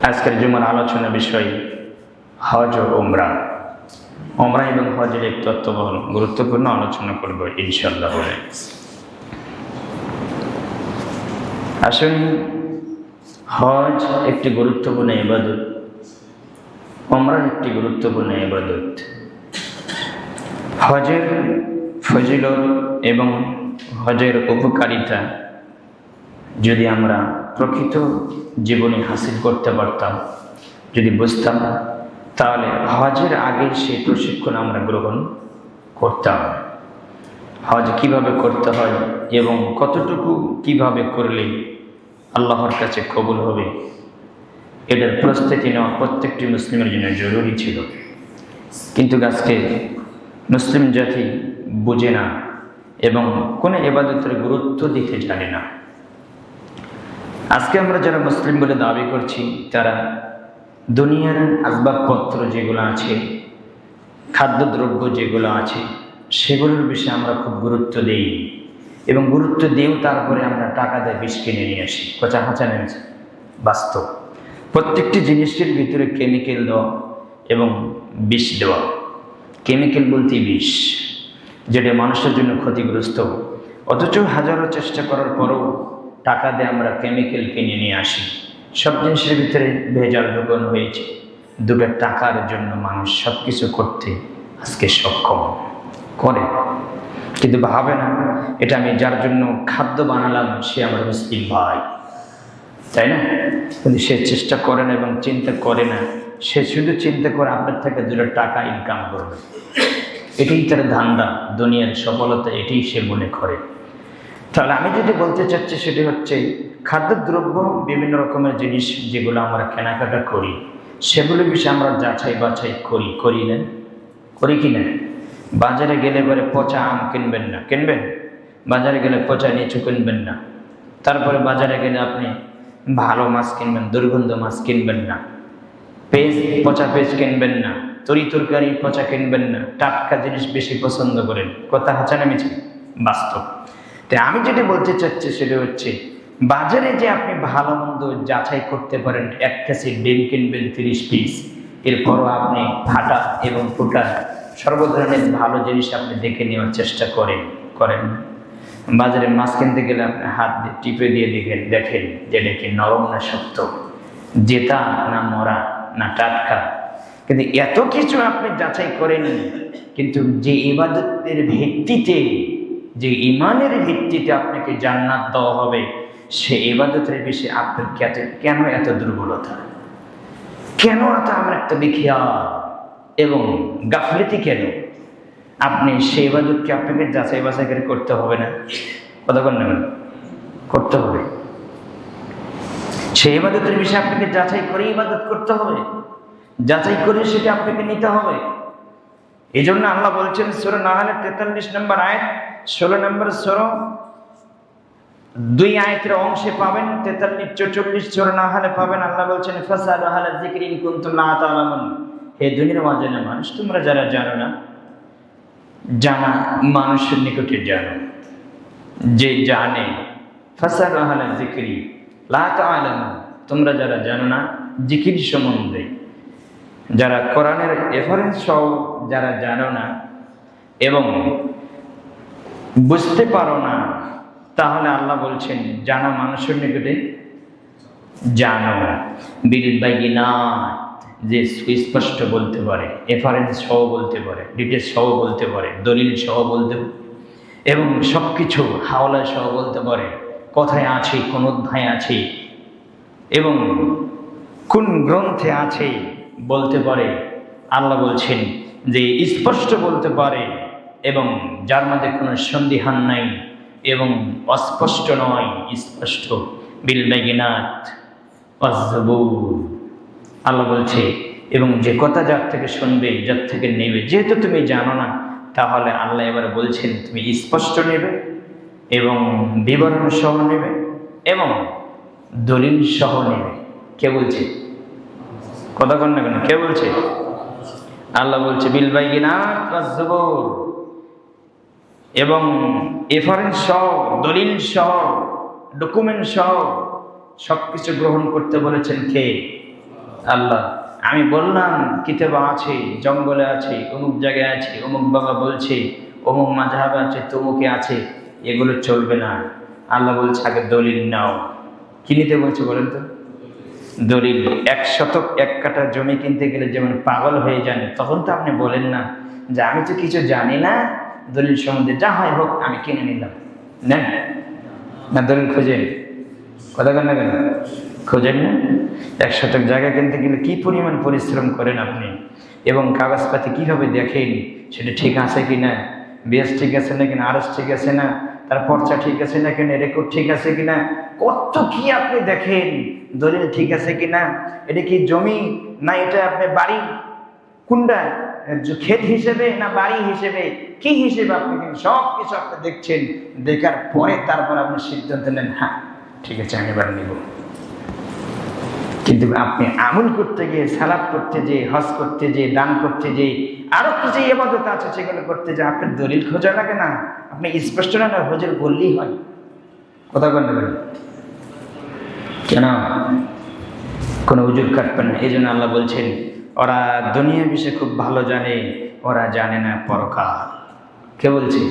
আজকের জুমার আলোচনা বিষয় হজ ও উমরা। উমরা এবং হজের এক তত্ত্ববহুল গুরুত্বপূর্ণ আলোচনা করব ইনশাআল্লাহ বলে। আসুন, হজ একটি গুরুত্বপূর্ণ ইবাদত, উমরা একটি গুরুত্বপূর্ণ ইবাদত। হজের ফজিলত এবং হজের উপকারিতা যদি আমরা প্রকৃত জীবনে হাসিল করতে পারতাম, যদি বুঝতাম, তাহলে হজের আগে সেই প্রশিক্ষণ আমরা গ্রহণ করতাম। হজ কিভাবে করতে হয় এবং কতটুকু কিভাবে করলে আল্লাহর কাছে কবুল হবে, এটার প্রস্তুতি নেওয়া প্রত্যেকটি মুসলিমের জন্য জরুরি ছিল। কিন্তু আজকে মুসলিম জাতি বুঝে না এবং কোনো ইবাদতের গুরুত্ব দিতে জানে না। আজকে আমরা যারা মুসলিম বলে দাবি করছি, তারা দুনিয়ার আসবাবপত্র যেগুলো আছে, খাদ্যদ্রব্য যেগুলো আছে, সেগুলোর বিষয়ে আমরা খুব গুরুত্ব দিই এবং গুরুত্ব দিয়েও তারপরে আমরা টাকা দিয়ে বিষ কিনে নিয়ে আসি। কোচা হাঁচা নেমেছে বাস্তব। প্রত্যেকটি জিনিসের ভিতরে কেমিক্যাল দেওয়া এবং বিষ দেওয়া। কেমিক্যাল বলতে বিষ, যেটা মানুষের জন্য ক্ষতিগ্রস্ত। অথচ হাজারো চেষ্টা করার পরও টাকা দিয়ে আমরা কেমিক্যাল কিনে নিয়ে আসি। সব জিনিসের ভিতরে ভেজাল ঢোকানো হয়েছে। দুটো টাকার জন্য মানুষ সব কিছু করতে আজকে সক্ষম করে, কিন্তু ভাবে না এটা আমি যার জন্য খাদ্য বানালাম সে আমার মুসলিম ভাই, তাই না? কিন্তু সে চেষ্টা করে না এবং চিন্তা করে না, সে শুধু চিন্তা করে আপনার থেকে দুটো টাকা ইনকাম করবে। এটাই তার ধান্দা, দুনিয়ার সফলতা এটাই সে মনে করে। তাহলে আমি যেটি বলতে চাচ্ছি সেটি হচ্ছে, খাদ্যদ্রব্য বিভিন্ন রকমের জিনিস যেগুলো আমরা কেনাকাটা করি, সেগুলো বিষয়ে আমরা যাচাই বাছাই করি না? করি কি না? বাজারে গেলে পরে পচা আম কিনবেন না, কিনবেন? বাজারে গেলে পচা নিচু কিনবেন না। তারপরে বাজারে গেলে আপনি ভালো মাছ কিনবেন, দুর্গন্ধ মাছ কিনবেন না। পচা পেঁয়াজ কিনবেন না, তরকারি পচা কিনবেন না। টাটকা জিনিস বেশি পছন্দ করেন। কথা হাঁচা নেমেছে বাস্তব। তাই আমি যেটা বলতে চাচ্ছি সেটা হচ্ছে, বাজারে যে আপনি ভালো মন্দ যাচাই করতে পারেন, এক কেজি ডিম কিনবেন 30 পিস, এরপরও আপনি ফাটা এবং ফুটা সর্ব ধরনের ভালো জিনিস আপনি দেখে নেওয়ার চেষ্টা করেন। বাজারে মাছ কিনতে গেলে আপনি হাত দিয়ে টিপে দিয়ে দেখেন যেটা কি নরম না শক্ত, জেতা না মরা না টাটকা। কিন্তু এত কিছু আপনি যাচাই করেন, কিন্তু যে ইবাদতের ভিত্তিতে, যে ইমানের ভিত্তিতে আপনাকে জান্নাত দেওয়া হবে, সে ইবাদতের বিষয়ে আপনার কেন এত দুর্বলতা, কেন এত আমরা একটা বিখিয়া এবং গাফলিতি কেন? আপনি সেই ইবাদতকে আপনাকে যাচাই বাছাই করে করতে হবে না? কতক্ষণ নেবেন? করতে হবে। সেই ইবাদতের বিষয়ে আপনাকে যাচাই করে ইবাদত করতে হবে, যাচাই করে সেটা আপনাকে নিতে হবে। এই জন্য আল্লাহ বলছেন সূরা নাহলের 43 নম্বর আয়াত, 16 নম্বর সূরা 2 আয়াতের অংশে পাবেন, 43-44 সূরা নাহলে পাবেন। আল্লাহ বলছেন ফাসালু আহলা যিকরি ইন কুনতুম লা তা'লামুন। হে দুনিয়ার মাঝানা মানুষ, তোমরা যারা জানো না, জানা মানুষের নিকটে জানো। যে জানে, ফাসালু আহলা যিকরি লা তা'লামুন, তোমরা যারা জানো না জিকির সম্বন্ধে, যারা কোরআনের রেফারেন্স সহ যারা জানো না এবং বুঝতে পারো না, তাহলে আল্লাহ বলছেন জানা মানুষের নিকটে জানো। বিল বাইয়িনাত, যে সুস্পষ্ট বলতে পারে, রেফারেন্স সহ বলতে পারে, ডিটেলস সহ বলতে পারে, দলিল সহ বলতে এবং সবকিছু হাওলা সহ বলতে পারে, কোথায় আছে, কোন অধ্যায় আছে এবং কোন গ্রন্থে আছে বলতে পারে। আল্লাহ বলছেন যে স্পষ্ট বলতে পারে এবং যার মধ্যে কোনো সন্দিহান নাই এবং অস্পষ্ট নয়, স্পষ্ট। বিল বাইয়িনাত ওয়াজ যুবুর, আল্লাহ বলছে, এবং যে কথা যার থেকে শুনবে, যার থেকে নেবে, যেহেতু তুমি জানো না, তাহলে আল্লাহ এবার বলছেন তুমি স্পষ্ট নেবে এবং বিবরণ সহ নেবে এবং দলিল সহ নেবে। কে বলছে? কথা কন না কেন? কে বলছে? আল্লাহ বলছে বিল বাইয়িনাত ওয়াজ যুবুর, এবং রেফারেন্স সহ, দলিল সহ, ডকুমেন্ট সহ সবকিছু গ্রহণ করতে বলেছেন কে? আল্লাহ আমি বললাম কিতাবে আছে, জঙ্গলে আছে, অমুক জায়গায় আছে, অমুক বাবা বলছে, অমুক মাযহাবে আছে, তমুকে আছে, এগুলো চলবে না। আল্লাহ বলছে আগে দলিল নাও। কি নিতে বলছে বলেন তো? দলিল। 1 শতক 1 কাঠা জমি কিনতে গেলে যেমন পাগল হয়ে যান, তখন তো আপনি বলেন না যে আমি তো কিছু জানি না, দলিল সম্বন্ধে যা হয় হোক আমি কিনে নিলাম। নেন না, দলিল খোঁজেন। কথা কেন কেন খোঁজেন না? 1 শতক জায়গা কিনতে গেলে কি পরিমাণ পরিশ্রম করেন আপনি, এবং কাগজপাতি কিভাবে দেখেন সেটা ঠিক আছে কিনা, বেশ ঠিক আছে না কিনা, আরস ঠিক আছে না, তার পর্চা ঠিক আছে না কিনা, রেকর্ড ঠিক আছে কিনা, কত কি আপনি দেখেন, দলিল ঠিক আছে কিনা, এটা কি জমি না এটা আপনি বাড়ি, কোনটা ক্ষেত হিসেবে না বাড়ি হিসেবে, কি হিসেবে আপনি সব কিছু আপনি দেখছেন। দেখার পরে তারপর আপনি সিদ্ধান্ত নেন, হ্যাঁ ঠিক আছে আমি এবার নিব। কিন্তু আপনি আমল করতে গিয়ে, সালাত করতে যেয়ে, হজ করতে যেয়ে, দান করতে যেয়ে, আরো কিছু ইবাদত আছে সেগুলো করতে যে আপনার দলিল খোঁজা লাগে না, আপনি স্পষ্ট না হুজুর বললেই হয়। কথা বলতে পারেন কেন? কোনো হুজুর কাটবেন না। এই জন্য আল্লাহ বলছেন ওরা দুনিয়ার বিষয়ে খুব ভালো জানে, ওরা জানে না পরকাল। কে বলছে?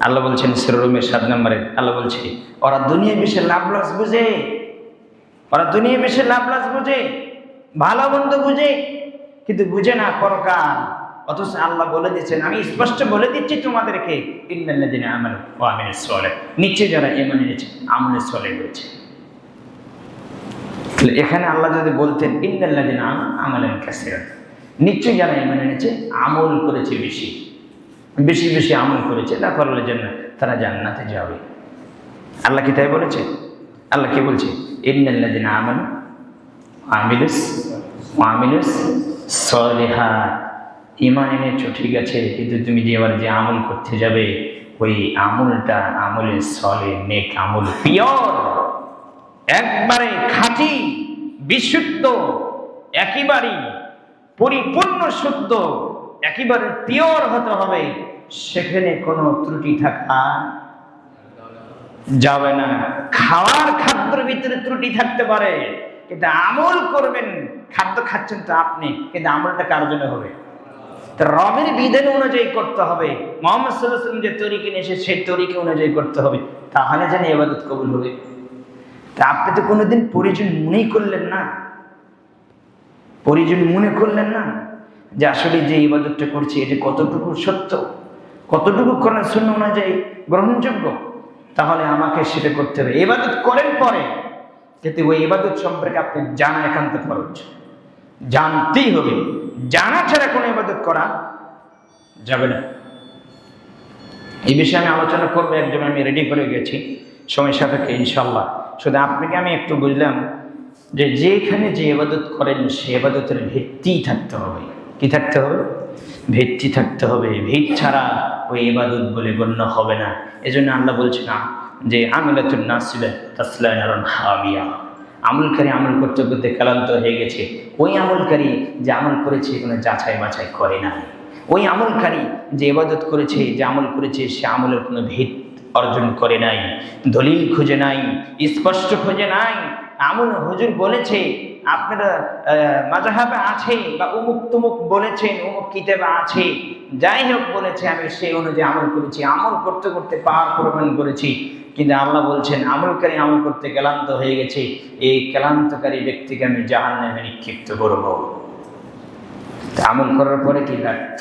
আল্লাহ বলছেন সূরা রুমের 7 নম্বরে আল্লাহ বলছে ওরা দুনিয়ার বিষয়ে লাভ লস বুঝে, ওরা দুনিয়ার বিষয়ে লাভ লস বুঝে, ভালো মন্দ বুঝে, কিন্তু বুঝে না পরকাল। অথচ আল্লাহ বলে দিচ্ছেন, আমি স্পষ্ট বলে দিচ্ছি তোমাদেরকে, ইন্নাল্লাযিনা আমানু ওয়া আমিলুস সালিহ, নিশ্চয়ই যারা ঈমান এনেছে আমলে সালেহ করেছে। এখানে আল্লাহ যদি বলতেন ইন্নাল্লাযিনা আমানু আমালান কাসীরা, নিশ্চয়ই যারা ঈমান এনেছে আমল করেছে, বেশি বেশি বেশি আমল করেছে, দাখালাল জান্নাহ, তারা জান্নাতে যাবে। আল্লাহ কি তাই বলেছে? আল্লাহ কি বলছে? ইন্নাল্লাযিনা আমানু ওয়া আমিলুস সালিহাত, ঈমান এনেছো ঠিক আছে, কিন্তু তুমি যে এবার যে আমল করতে যাবে ওই আমলটা আমলে সালেহ, নেক আমল, পিওর, একবারে খাঁটি, বিশুদ্ধ, একেবারেই পরিপূর্ণ শুদ্ধ, একেবারে পিওর হতে হবে। সেখানে কোনো ত্রুটি থাকা যাবে না। খাওয়ার খাদ্যের ভিতরে ত্রুটি থাকতে পারে, কিন্তু আমল করবেন, খাদ্য খাচ্ছেন তো আপনি, কিন্তু আমলটা কার জন্য হবে? রবের বিধান অনুযায়ী করতে হবে। মুহাম্মদ সাল্লাল্লাহু আলাইহি ওয়াসাল্লাম যে তরিকা নিয়ে এসেছে সেই তরিকা অনুযায়ী করতে হবে, তাহলে যেন ইবাদত কবুল হবে। তা আপনি তো কোনোদিন প্রয়োজন মনেই করলেন না, প্রয়োজন মনে করলেন না যে আসলে যে ইবাদতটা করছি এটা কতটুকু সত্য, কতটুকু কোরআন সুন্নাহ অনুযায়ী গ্রহণযোগ্য, তাহলে আমাকে সেটা করতে হবে। ইবাদত করেন পরে, কিন্তু ওই ইবাদত সম্পর্কে আপনি জানা একান্ত ফরজ, জানতেই হবে। জানা ছাড়া কোনো ইবাদত করা যাবে না। এই বিষয়ে আমি আলোচনা করবো, একজন আমি রেডি করে গেছি সময় সাপেক্ষে ইনশাল্লাহ। শুধু আপনাকে আমি একটু বুঝলাম যে যেখানে যে ইবাদত করেন সে ইবাদতের ভিত্তি থাকতে হবে। কি থাকতে হবে? ভিত্তি থাকতে হবে। ভিত ছাড়া ওই ইবাদত বলে গণ্য হবে না। এজন্য আল্লাহ বলছে না যে আমিলাতুন নাসিবা তাসলা নারুন হামিয়া, আমলকারী আমল করতে করতে ক্লান্ত হয়ে গেছে। ওই আমলকারী যে আমল করেছে কোনো যাচাই বাছাই করে না। ওই আমলকারী যে ইবাদত করেছে, যে আমল করেছে, সে আমলের কোনো ভিত অর্জন করে নাই, দলিল খুঁজে নাই, স্পষ্ট খুঁজে নাই। আমল হুজুর বলেছে, আপনারা মাযহাবে আছে বা অমুক তমুক বলেছেন, অমুক কিতাবে আছে, যাই হোক বলেছে, আমি সেই অনুযায়ী আমল করেছি, আমল করতে করতে পাওয়ার প্রমাণ করেছি। কিন্তু আল্লাহ বলছেন আমলকারী আমল করতে ক্লান্ত হয়ে গেছে, এই ক্লান্তকারী ব্যক্তিকে আমি জাহান্নামে নিক্ষিপ্ত করব। আমল করার পরে কি ব্যর্থ।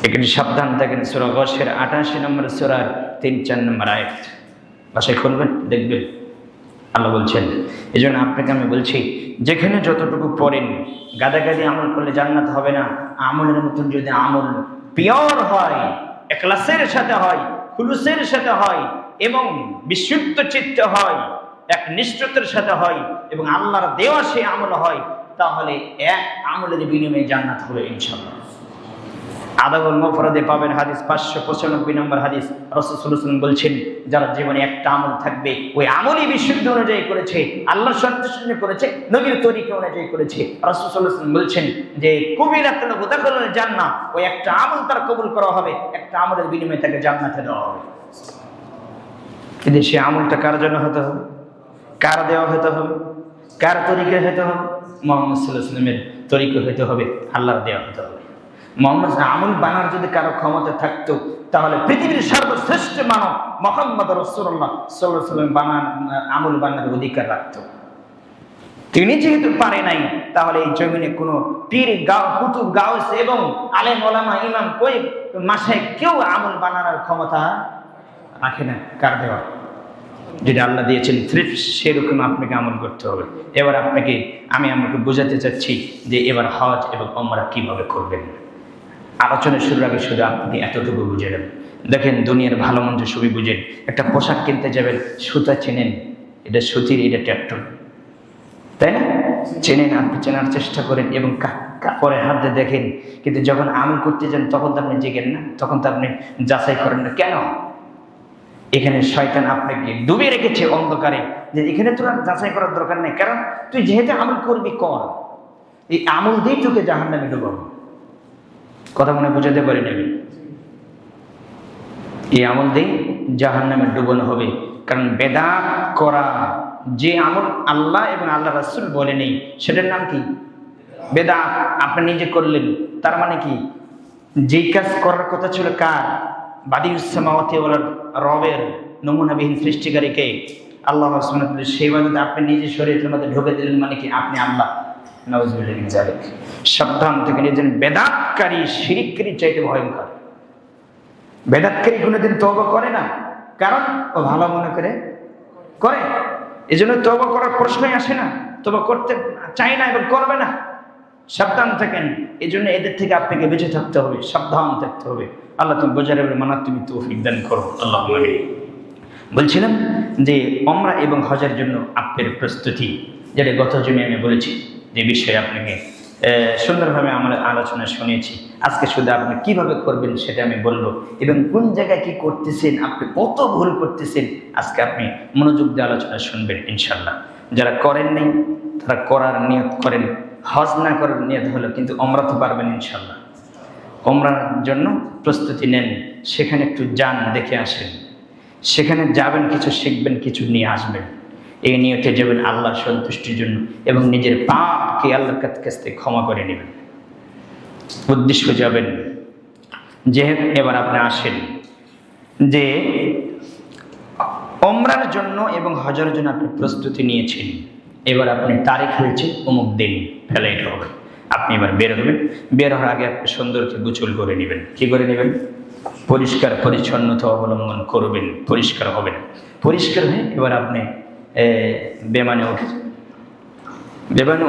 এখানে সাবধান থাকেন। সূরা গশের 88 নম্বর সূরার 3-4 নম্বর আয়াত বাসায় খুলবেন, দেখবেন আল্লাহ বলছেন। এই জন্য আপনাকে আমি বলছি, যেখানে যতটুকু পড়েন, গাদাগাদি আমল করলে জান্নাত হবে না। আমলের মতন যদি আমল পিওর হয়, ইখলাসের সাথে হয়, খুলুসের সাথে হয়, এবং বিশুদ্ধ চিত্তে হয়, একনিষ্ঠতার সাথে হয়, এবং আল্লাহর দেওয়া সে আমল হয়, তাহলে এক আমলের বিনিময়ে জান্নাত হবে ইনশাআল্লাহ। আদাবুল মুফরাদে পাবেন হাদিস 595 নম্বর হাদিস। রাসূল সাল্লাল্লাহু আলাইহি ওয়াসাল্লাম বলছেন, যারা জীবনে একটা আমল থাকবে, ওই আমলই বিশুদ্ধ অনুযায়ী করেছে, আল্লাহর সন্তুষ্টি করেছে, নবীর তরিকা অনুযায়ী করেছে। রাসূল সাল্লাল্লাহু আলাইহি ওয়াসাল্লাম বলছেন যে কুবিরাতুল মুদাখালাল জান্নাহ, ওই একটা আমল তার কবুল করা হবে, একটা আমলের বিনিময়ে তাকে জান্নাতে দেওয়া হবে। কিন্তু সেই আমলটা কার জন্য হতে হবে? কার দেওয়া হতে হবে? কার তরিকা হতে হবে? মুহাম্মদ সাল্লাল্লাহু আলাইহি ওয়াসাল্লামের তরিকা হতে হবে, আল্লাহর দেওয়া হতে হবে। মুহাম্মদ আমল বানার যদি কারো ক্ষমতা থাকতো তাহলে পৃথিবীর সর্বশ্রেষ্ঠ মানব মুহাম্মদ রাসূলুল্লাহ সাল্লাল্লাহু আলাইহি ওয়াসাল্লাম আমল বানার অধিকার রাখতো। তিনি যেহেতু পারে নাই, তাহলে এই জমিনে কোনো পীর, কুতুব, গাউস এবং আলেম ওলামা, ইমাম, কই মাশায়েখ কেউ আমল বানানোর ক্ষমতা রাখে না। কার দেওয়া? যেটা আল্লাহ দিয়েছেন সেরকম আপনাকে আমল করতে হবে। এবার আপনাকে আমাকে বোঝাতে চাচ্ছি যে এবার হজ এবং উমরা কিভাবে করবেন। আলোচনা শুরুর আগে শুধু আপনি এতটুকু বুঝে নেবেন। দেখেন, দুনিয়ার ভালো মন্দ সবই বুঝেন। একটা পোশাক কিনতে যাবেন, সুতা চেনেন, এটা সুতির, এটা ট্যাক্টর, তাই না? চেনেন, আপনি চেনার চেষ্টা করেন এবং কাপড়ের হাত দিয়ে দেখেন। কিন্তু যখন আমল করতে যান তখন তো আপনি জেগেন না, তখন তো আপনি যাচাই করেন না। কেন? এখানে শয়তান আপনাকে ডুবে রেখেছে অন্ধকারে, যে এখানে তোর যাচাই করার দরকার নেই, কারণ তুই যেহেতু আমল করবি কর, এই আমল দিয়ে তোকে জাহান্নামে ডুবাবো। কথা মনে বুঝাতে পারি না? এই আমল দিয়ে জাহান্নামে ডুবানো হবে। কারণ বেদাত করা, যে আমল আল্লাহ এবং আল্লাহ রাসূল বলে নেই, সেটার নাম কি? বেদাত। আপনি নিজে করলেন, তার মানে কি? যেই কাজ করার কথা ছিল কার? বাদিউস সামাওয়াতি ওয়াল রবের নমুনাবিহীন সৃষ্টিকারীকে আল্লাহ সুবহানাহু ওয়া তাআলা, সেই বাদত আপনি নিজে শরীয়তের মধ্যে ঢুকে দিলেন, মানে কি? আপনি আল্লাহ। নাউযুবিল্লাহি মিন যালিক। সাবধান থেকে নিজের। বেদাতকারী, শিরিককারী চাইতে ভয়ঙ্কর। বেদাতকারী কোনোদিন তওবা করে না, কারণ ও ভালো মনে করে করে, এজন্য তওবা করার প্রশ্নই আসে না, তওবা করতে চায় না এবং করবে না। সাবধান থাকেন। এই জন্য এদের থেকে আপনাকে বেঁচে থাকতে হবে, সাবধান থাকতে হবে। আল্লাহ তুমি বোঝার মানার তুমি তৌফিক দান করো, আল্লাহুম্মা আমিন। বলছিলাম যে উমরা এবং হজের জন্য আপনার প্রস্তুতি, যেটা গত জমে আমি বলেছি, যে বিষয়ে আপনাকে সুন্দরভাবে আমার আলোচনা শুনিয়েছি। আজকে শুধু আপনি কিভাবে করবেন সেটা আমি বলবো, এবং কোন জায়গায় কি করতেছেন, আপনি কত ভুল করতেছেন, আজকে আপনি মনোযোগ দিয়ে আলোচনা শুনবেন ইনশাল্লাহ। যারা করেন নাই তারা করার নিয়ত করেন, হজ না করার নিয়ত হলো, কিন্তু উমরা তো পারবেন ইনশাল্লাহ। উমরার জন্য প্রস্তুতি নেন, সেখানে একটু যান, দেখে আসেন, সেখানে যাবেন, কিছু শিখবেন, কিছু নিয়ে আসবেন। এই নিয়তে যাবেন আল্লাহর সন্তুষ্টির জন্য, এবং নিজের পাপকে আল্লাহর কাছ থেকে ক্ষমা করে নেবেন উদ্দেশ্য যাবেন। যে এবার আপনি আসেন যে উমরার জন্য এবং হজের জন্য আপনি প্রস্তুতি নিয়েছেন, এবার আপনি তারিখ হয়েছে অমুক দিন ফ্লাইট হবে, আপনি এবার বের হবেন। বের হওয়ার আগে আপনি সুন্দরকে গোসল করে নেবেন। কি করে নেবেন? পরিষ্কার পরিচ্ছন্নতা অবলম্বন করবেন, পরিষ্কার হবেন। পরিষ্কার হয়ে এবার আপনি বিমানে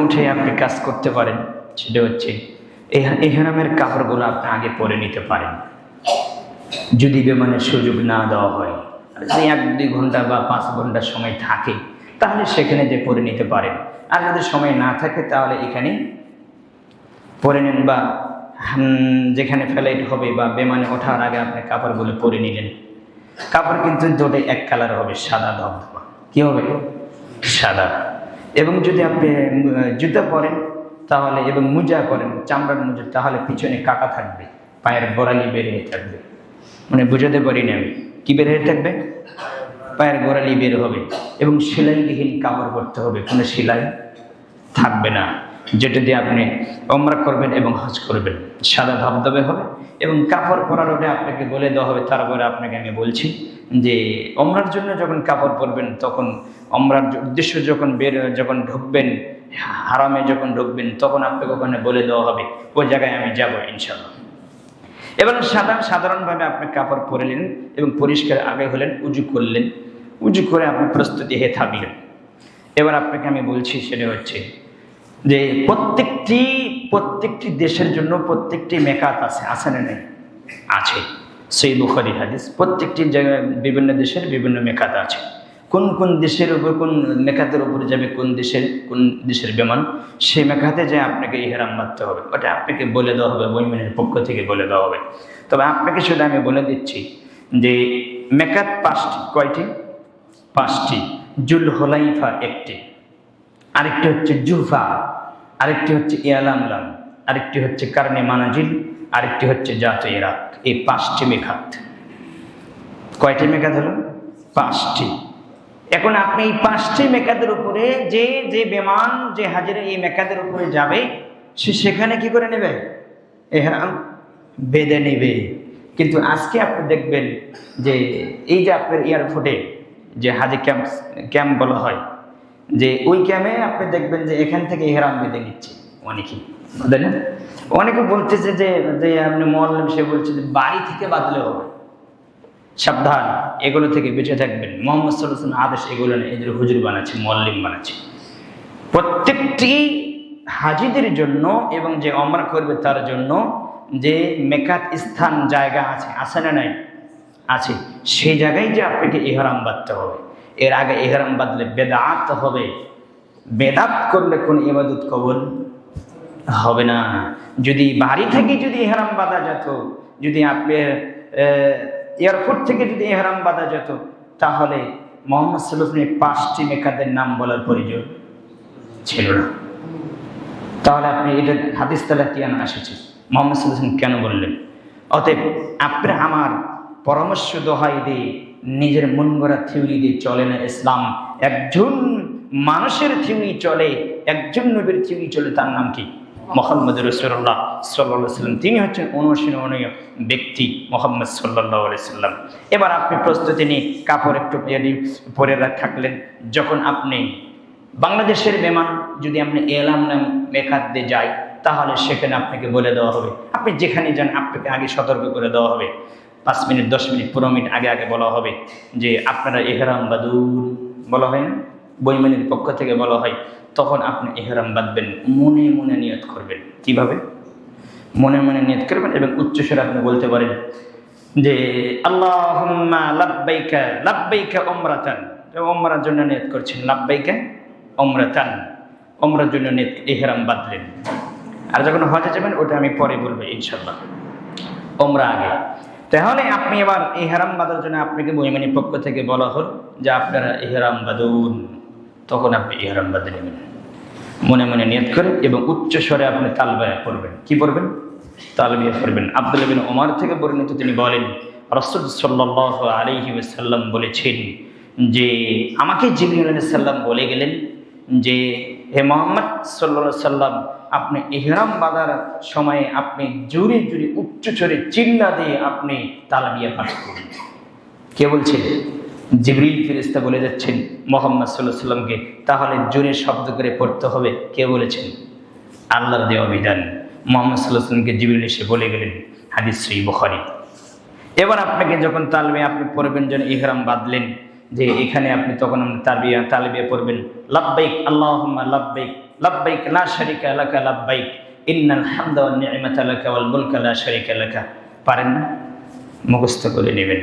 উঠে আপনি কাজ করতে পারেন। সেটা হচ্ছে ইহরামের কাপড়গুলো আপনি আগে পরে নিতে পারেন, যদি বিমানের সুযোগ না দেওয়া হয়। যদি 1-2 ঘন্টা বা 5 ঘন্টা সময় থাকে তাহলে সেখানে যে পরে নিতে পারেন। আর যদি সময় না থাকে তাহলে এখানে পরে নেন, বা যেখানে ফ্লাইট হবে বা বিমানে ওঠার আগে আপনি কাপড়গুলো পরে নিলেন। কাপড় কিন্তু দুটোই এক কালার হবে, সাদা ধবধবা। কি হবে? সাদা। এবং যদি আপনি জুতা পরেন তাহলে, এবং মোজা পরেন, চামড়ার মোজা, তাহলে পিছনে কাটা থাকবে, পায়ের গোড়ালি বের হয়ে থাকবে। মানে বুঝাতে পারি না আমি, কি বের হয়ে থাকবে? পায়ের গোড়ালি বের হবে। এবং সেলাইবিহীন কাপড় পরতে হবে, কোনো সেলাই থাকবে না, যেটা দিয়ে আপনি উমরা করবেন এবং হজ করবেন। সাদা ধবধবে হবে এবং কাপড় পরার ওটা আপনাকে বলে দেওয়া হবে। তারপরে আপনাকে আমি বলছি যে উমরার জন্য যখন কাপড় পরবেন, তখন উমরার উদ্দেশ্য যখন ঢুকবেন, হারামে যখন ঢুকবেন, তখন আপনাকে ওখানে বলে দেওয়া হবে ওই জায়গায় আমি যাব ইনশাআল্লাহ। এবার সাধারণভাবে আপনি কাপড় পরলেন এবং পরিষ্কার আগে হলেন, উজু করলেন, উজু করে আপনি প্রস্তুতি হয়ে থাকলেন। এবার আপনাকে আমি বলছি সেটা হচ্ছে যে প্রত্যেকটি দেশের জন্য প্রত্যেকটি মেকাত আছে না নেই? আছে। সহিহ বুখারী হাদিস, প্রত্যেকটি জায়গায় বিভিন্ন দেশের বিভিন্ন মেকাত আছে। কোন দেশের উপর, কোন মেকাতের উপরে যাবে, কোন দেশের বিমান, সেই মেকাতে যে আপনাকে ইহরাম বাঁধতে হবে, ওটা আপনাকে বলে দেওয়া হবে, মুমিনের পক্ষ থেকে বলে দেওয়া হবে। তবে আপনাকে শুধু আমি বলে দিচ্ছি যে মেকাত 5টি। কয়টি? 5টি। জুলহুলাইফা 1টি, আরেকটি হচ্ছে জুফা, আরেকটি হচ্ছে ইয়ালামলাম, আরেকটি হচ্ছে কারণে মানাজিল, আরেকটি হচ্ছে জাতে ইরাক। এই 5টি মেকাত। কয়টি মেকাত হলো? 5টি। এখন আপনি এই 5টি মেকাদের উপরে যে যে বিমান যে হাজিরা এই মেকাদের উপরে যাবে সে সেখানে কি করে নেবে? ইহরাম বেঁধে নেবে। কিন্তু আজকে আপনি দেখবেন যে এই যে আপনার এয়ারপোর্টে যে হাজি ক্যাম্প বলা হয়, যে ওই ক্যাম্পে আপনি দেখবেন যে এখান থেকে ইহরাম বেঁধে নিচ্ছে অনেকেই, বুঝলেন না? অনেকে বলতেছে যে যে আপনি মোয়াল্লিম, সে বলছে যে বাড়ি থেকে বাঁধলে হবে। সাবধান, এগুলো থেকে বেঁচে থাকবেন। মুহাম্মদ সাল্লাল্লাহু আলাইহি ওয়াসাল্লাম আদেশ এগুলো নেই, এদের হুজুর বানাচ্ছে, মোয়াল্লিম বানাচ্ছে। প্রত্যেকটি হাজিদের জন্য এবং যে ওমরা করবে তার জন্য যে মেকাত স্থান জায়গা আছে, আছে না নাই? আছে। সেই জায়গায় যে আপনাকে ইহরাম বাঁধতে হবে। এর আগে ইহরাম বাঁধলে বেদাত হবে। বেদাত করলে কোন ইবাদত কবুল হবে না। যদি বাড়ি থেকে যদি ইহরাম বাঁধা যেত, যদি আপনার এয়ারপোর্ট থেকে যদি ইহরাম বাঁধা যেত, তাহলে মুহাম্মদ সাল্লাল্লাহু আলাইহি ওয়াসাল্লাম 5টি মেকাদের নাম বলার প্রয়োজন ছিল না। তাহলে আপনি এটা হাদিস তালা কেন এসেছে? মুহাম্মদ সাল্লাল্লাহু আলাইহি ওয়াসাল্লাম কেন বললেন? অতএব আপনি আমার পরামর্শ দোহাই দিয়ে নিজের মন গড়া থিওরি দিয়ে চলে না ইসলাম। একজন মানুষের থিওরি চলে, একজন নবীর থিওরি চলে, তার নাম কি? মুহাম্মদ রাসূলুল্লাহ সাল্লাল্লাহু আলাইহি ওয়াসাল্লাম। তিনি হচ্ছেন অনুসরণীয় ব্যক্তি, মুহাম্মদ সাল্লাল্লাহু আলাইহি ওয়াসাল্লাম। এবার আপনি প্রস্তুতি নিয়ে কাপড় একটু পরে থাকলেন। যখন আপনি বাংলাদেশের বিমান যদি আপনি এলাম মেকাত দিয়ে যাই, তাহলে সেখানে আপনাকে বলে দেওয়া হবে, আপনি যেখানে যান আপনাকে আগে সতর্ক করে দেওয়া হবে। 5 মিনিট 10 মিনিট 15 মিনিট আগে আগে বলা হবে যে আপনারা ইহরাম বাঁধুন, বলা হয় না? বইমানির পক্ষ থেকে বলা হয়। তখন আপনি ইহরাম বাঁধবেন, মনে মনে নিয়ত করবেন। কিভাবে? মনে মনে নিয়ত করবেন এবং উচ্চস্বরে আপনি বলতে পারেন যে আল্লাহুম্মা লাব্বাইকা লাব্বাইকা উমরাতান। উমরার জন্য নিয়ত করছেন, লাব্বাইকা উমরাতান, উমরার জন্য নিয়ত, ইহরাম বাঁধলেন। আর যখন হজে যাবেন ওটা আমি পরে বলবো ইনশাআল্লাহ, উমরা আগে। তাহলে আপনি এবার ইহরাম বাঁধার জন্য আপনাকে বইমানির পক্ষ থেকে বলা হল যে আপনারা ইহরাম বাঁধুন। তখন আপনি ইহরাম বাঁধে নেবেন, মনে মনে নিয়ত করে এবং উচ্চ স্বরে আপনি তালবিয়া পড়বেন। কি পড়বেন? তালবিয়া পড়বেন। আব্দুল্লাহ বিন ওমর থেকে বর্ণিত, তিনি বলেন রাসূল সাল্লাল্লাহু আলাইহি ওয়াসাল্লাম বলেছেন যে আমাকে জিবরিল আলাইহিস সালাম বলে গেলেন যে হে মুহাম্মদ সাল্লাল্লাহু আলাইহি ওয়াসাল্লাম, আপনি ইহরাম বাঁধার সময়ে আপনি জোরে জোরে উচ্চ স্বরে চিল্লা দিয়ে আপনি তালবিয়া পাঠ করুন। কে বলছেন? জিবরিল ফেরেশতা বলে যাচ্ছেন মুহাম্মদ সাল্লাল্লাহু আলাইহি ওয়াসাল্লামকে। তাহলে জোরে শব্দ করে পড়তে হবে। কে বলেছেন? আল্লাহর দেওয়া বিধান। মুহাম্মদ সাল্লাল্লাহু আলাইহি ওয়াসাল্লামকে জিবরিল এসে বলে গেলেন, হাদিস সহিহ বুখারী। এবার আপনাকে যখন তালবিয়া আপনি পড়বেন, যেন ইহরাম বাঁধলেন, যে এখানে আপনি তখন তালবিয়া পড়বেন, লাব্বাইক আল্লাহুম্মা লাব্বাইক লাব্বাইক লা শারীকা লাকা লাব্বাইক ইন্নাল হামদা ওয়ান নি'মাতা লাকা ওয়াল মুলকা লা শারীকা লাকা। পারেন না? মুখস্থ করে নেবেন।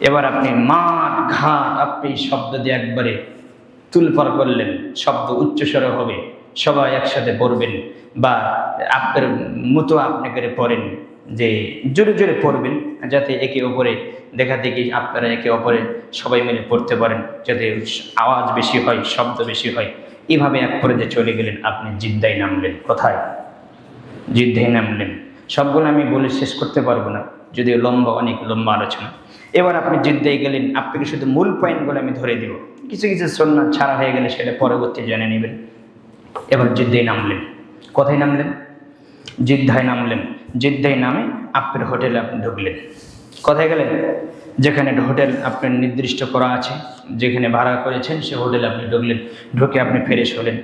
এবার আপনি মাঠ ঘাট আপনি শব্দ দিয়ে একবারে তুলপার করলেন, শব্দ উচ্চস্বরে হবে, সবাই একসাথে পড়বেন বা আপনার মতো আপনি করে পড়েন, যে জোরে জোরে পড়বেন যাতে একে অপরে দেখা দেখি আপনারা একে অপরে সবাই মিলে পড়তে পারেন, যাতে আওয়াজ বেশি হয়, শব্দ বেশি হয়। এইভাবে এক পর্যায়ে চলে গেলেন, আপনি জিদ্দায় নামলেন। কোথায়? জিদ্দায় নামলেন। সবগুলো আমি বলে শেষ করতে পারবো না, যদিও লম্বা, অনেক লম্বা আলোচনা। এবার আপনি জিদ্দায় গেলেন, আপনাকে শুধু মূল পয়েন্টগুলো আমি ধরে দিব, কিছু কিছু সুন্নাত ছাড়া হয়ে গেলে সেটা পরবর্তী জেনে নেবেন। এবার জিদ্দায় নামলেন। কোথায় নামলেন? জিদ্দায় নামলেন। জিদ্দায় নামে আপনার হোটেলে আপনি ঢুকলেন। কোথায় গেলেন? যেখানে হোটেল আপনার নির্দিষ্ট করা আছে, যেখানে ভাড়া করেছেন সে হোটেলে আপনি ঢুকলেন। ঢুকে আপনি ফ্রেশ হলেন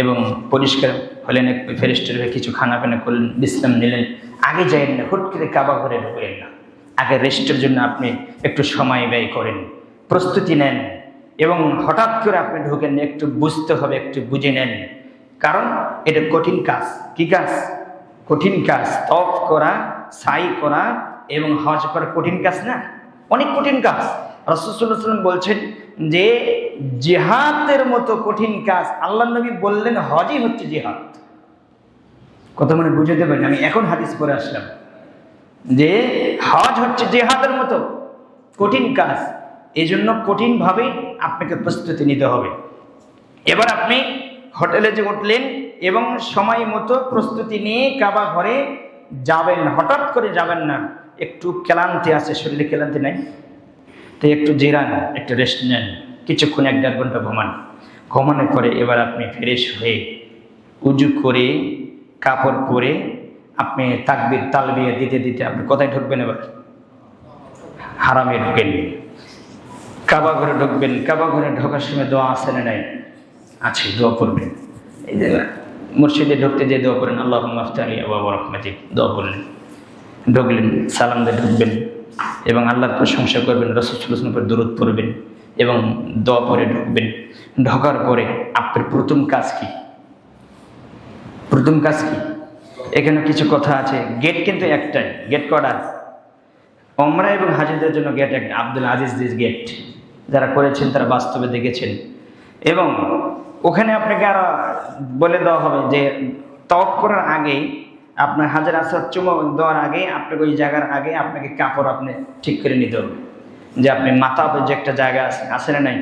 এবং পরিষ্কার হলেন, একটু ফ্রেশ হয়ে কিছু খানাপিনা করলেন, বিশ্রাম নিলেন। আগে যাইলেন না, হুট করে কাবা ঘরে ঢুকলেন না। আগে রেস্টের জন্য আপনি একটু সময় ব্যয় করেন, প্রস্তুতি নেন এবং হঠাৎ করে আপনি ঢুকেন, একটু বুঝতে হবে, একটু বুঝে নেন। কারণ এটা কঠিন কাজ। কি কাজ? কঠিন কাজ। তওয়াফ করা, সাই করা এবং হজ করা কঠিন কাজ না? অনেক কঠিন কাজ। রাসূল সাল্লাল্লাহু আলাইহি ওয়াসাল্লাম বলছেন যে জিহাদের মতো কঠিন কাজ আল্লাহর নবী বললেন হজই হচ্ছে জিহাদ। কত মানে বুঝে দেবেন? আমি এখন হাদিস পড়ে আসলাম যে হজ হচ্ছে জিহাদের মতো কঠিন কাজ। এই জন্য কঠিনভাবে আপনাকে প্রস্তুতি নিতে হবে। এবার আপনি হোটেলে যে উঠলেন এবং সময় মতো প্রস্তুতি নিয়ে কাবা ঘরে যাবেন। হঠাৎ করে যাবেন না, একটু ক্লান্তি আছে, শরীরে ক্লান্তি নাই তো একটু জিরান, একটু রেস্ট নেন। কিছুক্ষণ 1-1.5 ঘন্টা ঘুমান। ঘুমানোর পরে এবার আপনি ফ্রেশ হয়ে উজু করে কাপড় পরে আপনি তাকবীর তালবিয়া দিতে দিতে আপনি কোথায় ঢুকবেন? এবার হারামে ঢুকেন, কাবা ঘরে ঢুকবেন। কাবা ঘরে ঢোকার সময় দোয়া আছে না নাই? আছে, দোয়া করবেন। এই যে মসজিদে ঢুকতে যে দোয়া করেন, আল্লাহুম্মা আফতাহ লি আবওয়াব রাহমাতিক, দোয়া করলেন। ঢুকলেন, সালাম দিয়ে ঢুকবেন এবং আল্লাহর প্রশংসা করবেন, রাসূল সাল্লাল্লাহু আলাইহি ওয়াসাল্লামের দরুদ পড়বেন এবং দোয়া পরে ঢুকবেন। ঢোকার পরে আপনার প্রথম কাজ কি? প্রথম কাজ কি? এখানে কিছু কথা আছে। গেট কিন্তু একটাই। গেট কটা? ওমরা এবং হাজিদের জন্য গেট একটা, আব্দুল আজিজ গেট। যারা করেছেন তারা বাস্তবে দেখেছেন। এবং ওখানে আপনাকে আরো বলে দেওয়া হবে যে তওয়াফ করার আগেই আপনার হাজার আসওয়াদ চুমো দেওয়ার আগে আপনাকে ওই জায়গার আগে আপনাকে কাপড় আপনি ঠিক করে নিতে হবে। যে আপনি মাথা যে একটা জায়গা আছে না নাই,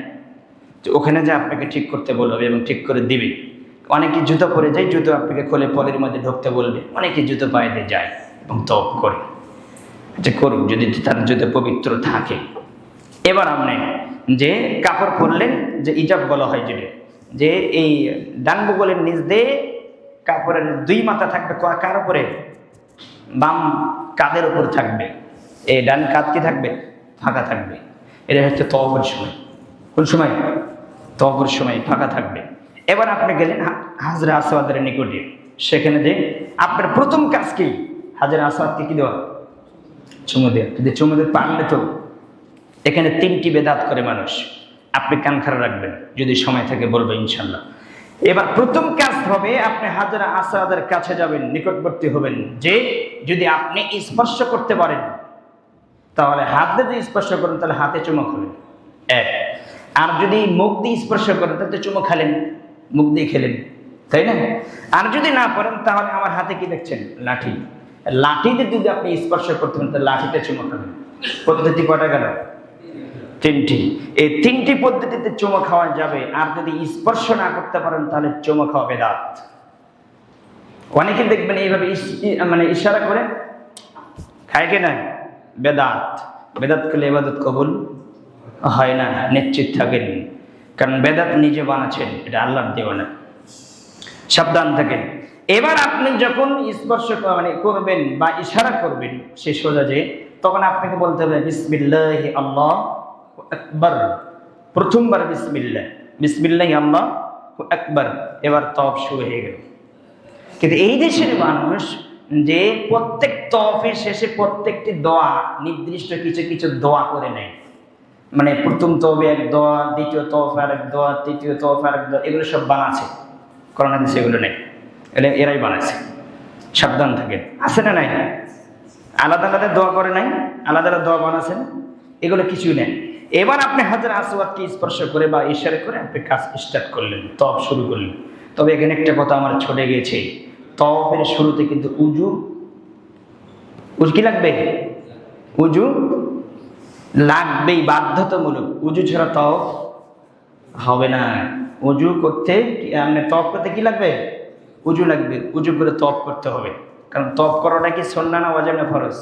তো ওখানে যে আপনাকে ঠিক করতে বলবে এবং ঠিক করে দিবে। অনেকে জুতো পরে যায়, জুতো আপনাকে খুলে পলের মধ্যে ঢুকতে বলবে। অনেকে জুতো পায়ে দিয়ে যায় এবং তওয়াফ করে, যে করুক যদি তার জুতো পবিত্র থাকে। এবার আপনি যে কাপড় পরলেন, যে ইজাব বলা হয়, যেটা যে এই ডান বগলের নিচ দিয়ে কাপড়ের 2 মাথা থাকবে কার উপরে? বাম কাঁধের উপর থাকবে। এই ডান কাঁধ কি থাকবে? ফাঁকা থাকবে। এটা হচ্ছে তওয়াফের সময়। কোন সময়? তওয়াফের সময় ফাঁকা থাকবে। এবার আপনি গেলেন হাজরে আসওয়াদের নিকটে। সেখানে যে আপনার প্রথম কাজ কি? হাজরে আসওয়াদকে কি দেওয়া? চুমু দেওয়া। যদি চুমু দিতে পারলে তো এখানে 3টি বেদাত করে মানুষ। আপনি কান খাড়া রাখবেন, যদি সময় থাকে বলবো ইনশাল্লাহ। এবার প্রথম কাজ হবে আপনি হাজরে আসওয়াদের কাছে যাবেন, নিকটবর্তী হবেন। যে যদি আপনি স্পর্শ করতে পারেন তাহলে হাত দিয়ে স্পর্শ করেন, তাহলে হাতে চুমু খাবেন এক। আর যদি মুখ দিয়ে স্পর্শ করেন তাহলে চুমু খালেন, মুখ দিয়ে খেলেন, তাই না? আর যদি না পারেন তাহলে আমার হাতে কি দেখছেন? লাঠি। লাঠিতে যদি আপনি স্পর্শ করতে পারেন তাহলে লাঠিতে চুমু খাবেন। পদ্ধতি কটা গেল? 3টি। এই 3টি পদ্ধতিতে চুমু খাওয়া যাবে। আর যদি স্পর্শ না করতে পারেন তাহলে চুমু খাওয়া বেদাত। অনেকে দেখবেন এইভাবে মানে ইশারা করে খায় কিনা, বেদাত। বেদাত করলে ইবাদত কবুল হয় না, নিশ্চিত থাকেন। কারণ বেদাত নিজে বানাচ্ছেন, এটা আল্লাহর দেওয়া না। সাবধান থাকেন। এবার আপনি যখন স্পর্শ মানে করবেন বা ইশারা করবেন সে সোজা যে, তখন আপনাকে বলতে হবে বিসমিল্লাহি আল্লাহু আকবার। প্রথমবার বিসমিল্লাহ, বিসমিল্লাহি আল্লাহু আকবার। এবার তওয়াফ শুরু হয়ে গেল। কিন্তু এই দেশের মানুষ যে প্রত্যেক তওয়াফের শেষে প্রত্যেকটি দোয়া নির্দিষ্ট কিছু কিছু দোয়া করে নেয়। মানে প্রথম তওয়াফে এক দোয়া, দ্বিতীয় তওয়াফে আরেক দোয়া, তৃতীয় তওয়াফে আরেক দোয়া, এগুলো সব বানাচ্ছে। কোরআন হাদিসে এগুলো নেই, এরাই বানাচ্ছে। সাবধান থাকেন। আছে না নাই? আলাদা আলাদা দোয়া করে নাই, আলাদা আলাদা দোয়া বানাচ্ছেন, এগুলো কিছুই নেই। এবার আপনি হাজরে আসওয়াদকে স্পর্শ করে বা ইশারা করে আপনি কাজ স্টার্ট করলেন, তওয়াফ শুরু করলেন। তবে এখানে একটা কথা আমার ছুটে গিয়েছে, তওয়াফের শুরুতে কিন্তু উজু কি লাগবে? উজু লাগবেই, বাধ্যতামূলক। উজু ছাড়া তওয়াফ হবে না। উজু করতে মানে তওয়াফ করতে কি লাগবে? উজু লাগবে। উজু করে তওয়াফ করতে হবে। কারণ তওয়াফ করাটা কি সুন্নাহ না ওয়াজিব না ফরজ?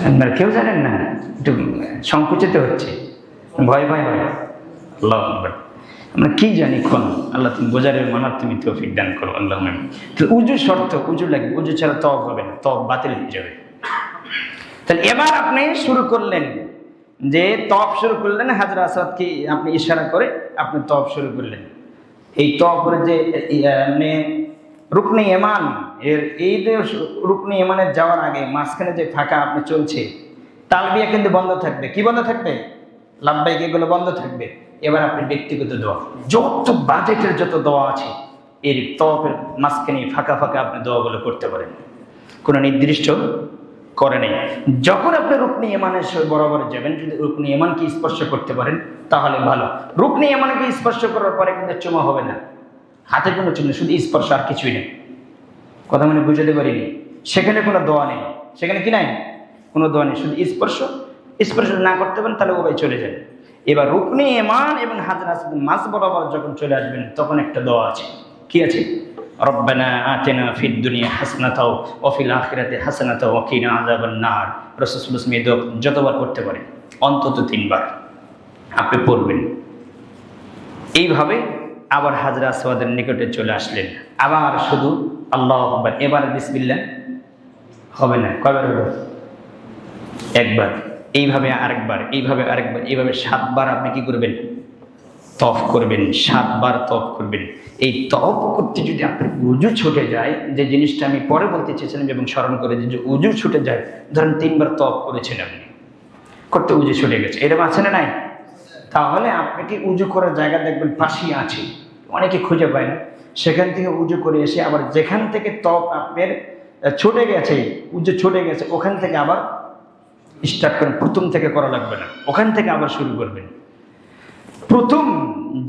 আপনারা কেউ জানেন না, একটু সংকুচিত হচ্ছে, ভয় ভয় হয়। আল্লাহু আকবার। আমরা কি জানি কোন? আল্লাহ তুমি বোঝারের মানার তুমি তৌফিক দান করো, আল্লাহ। তো উজু শর্ত, উজু লাগবে। উজু ছাড়া তওয়াফ হবে না, তওয়াফ বাতিল হয়ে যাবে। তাহলে এবার আপনি শুরু করলেন, যে তওয়াফ শুরু করলেন, হাজরে আসওয়াদকে আপনি ইশারা করে আপনি তওয়াফ শুরু করলেন। এই তওয়াফের যে মানে রুকনে ইমান, এই যে রুকনে ইমানের যাওয়ার আগে মাঝখানে যে ফাঁকা আপনি চলছে, তালবিয়া কিন্তু বন্ধ থাকবে। কি বন্ধ থাকবে? লাব্বাইক, এগুলো বন্ধ থাকবে। এবার আপনি ব্যক্তিগত দোয়া, যত বাজেটের যত দোয়া আছে এর তওয়াফের মাঝখানে ফাঁকা ফাঁকা আপনি দোয়াগুলো করতে পারেন, কোনো নির্দিষ্ট করে নেই। যখন আপনি রুকনে ইমানের বরাবর যাবেন, যদি রুকনে ইমানকে স্পর্শ করতে পারেন তাহলে ভালো। রুকনে ইমানকে স্পর্শ করার পরে কিন্তু চুমা হবে না, হাতে কোনো চুমা, শুধু স্পর্শ, আর কিছুই নেই। কথা মানে বুঝাতে পারিনি? সেখানে কোনো দোয়া নেই, সেখানে কি নাই? কোনো দোয়া নেই, শুধু স্পর্শ। স্পর্শ না করতে পারেন তাহলে ওভাবে চলে যাবে। এবার রুকনে ইমান এবং হাজরে আসওয়াদ মাঝ বরাবর যখন চলে আসবেন তখন একটা দোয়া আছে। কি আছে? রব্বানা আতিনা ফিদ দুনিয়া হাসানাতাও ওয়া ফিল আখিরাতি হাসানাতাও ওয়া কিনা আযাবান নার। রাসূল সাল্লাল্লাহু আলাইহি ওয়াসাল্লাম যতবার করতে পারেন, অন্তত 3 বার। আপনি পড়বেন। এইভাবে আবার হাজরা আসওয়াদের নিকটে চলে আসলেন, আবার শুধু আল্লাহু আকবার, এবার বিসমিল্লাহ হবে না, কয়বার হলো? একবার। এইভাবে আরেকবার, এইভাবে আরেকবার, এইভাবে 7 বার আপনি কি করবেন? তফ করবেন, 7 বার তফ করবেন। এই তফ করতে যদি আপনার উজু ছুটে যায়, যে জিনিসটা আমি পরে বলতে চেয়েছিলাম এবং স্মরণ করে দিই, যে উজু ছুটে যায়, ধরেন 3 বার তফ করেছেন আপনি, করতে উজু ছুটে গেছে, এরকম আছে না নাই? তাহলে আপনাকে উজু করার জায়গা দেখবেন পাশেই আছে, অনেকে খুঁজে পায় না, সেখান থেকে উজু করে এসে আবার যেখান থেকে তফ আপনার ছুটে গেছে, উজু ছুটে গেছে, ওখান থেকে আবার স্টার্ট করেন, প্রথম থেকে করা লাগবে না, ওখান থেকে আবার শুরু করবেন। প্রথম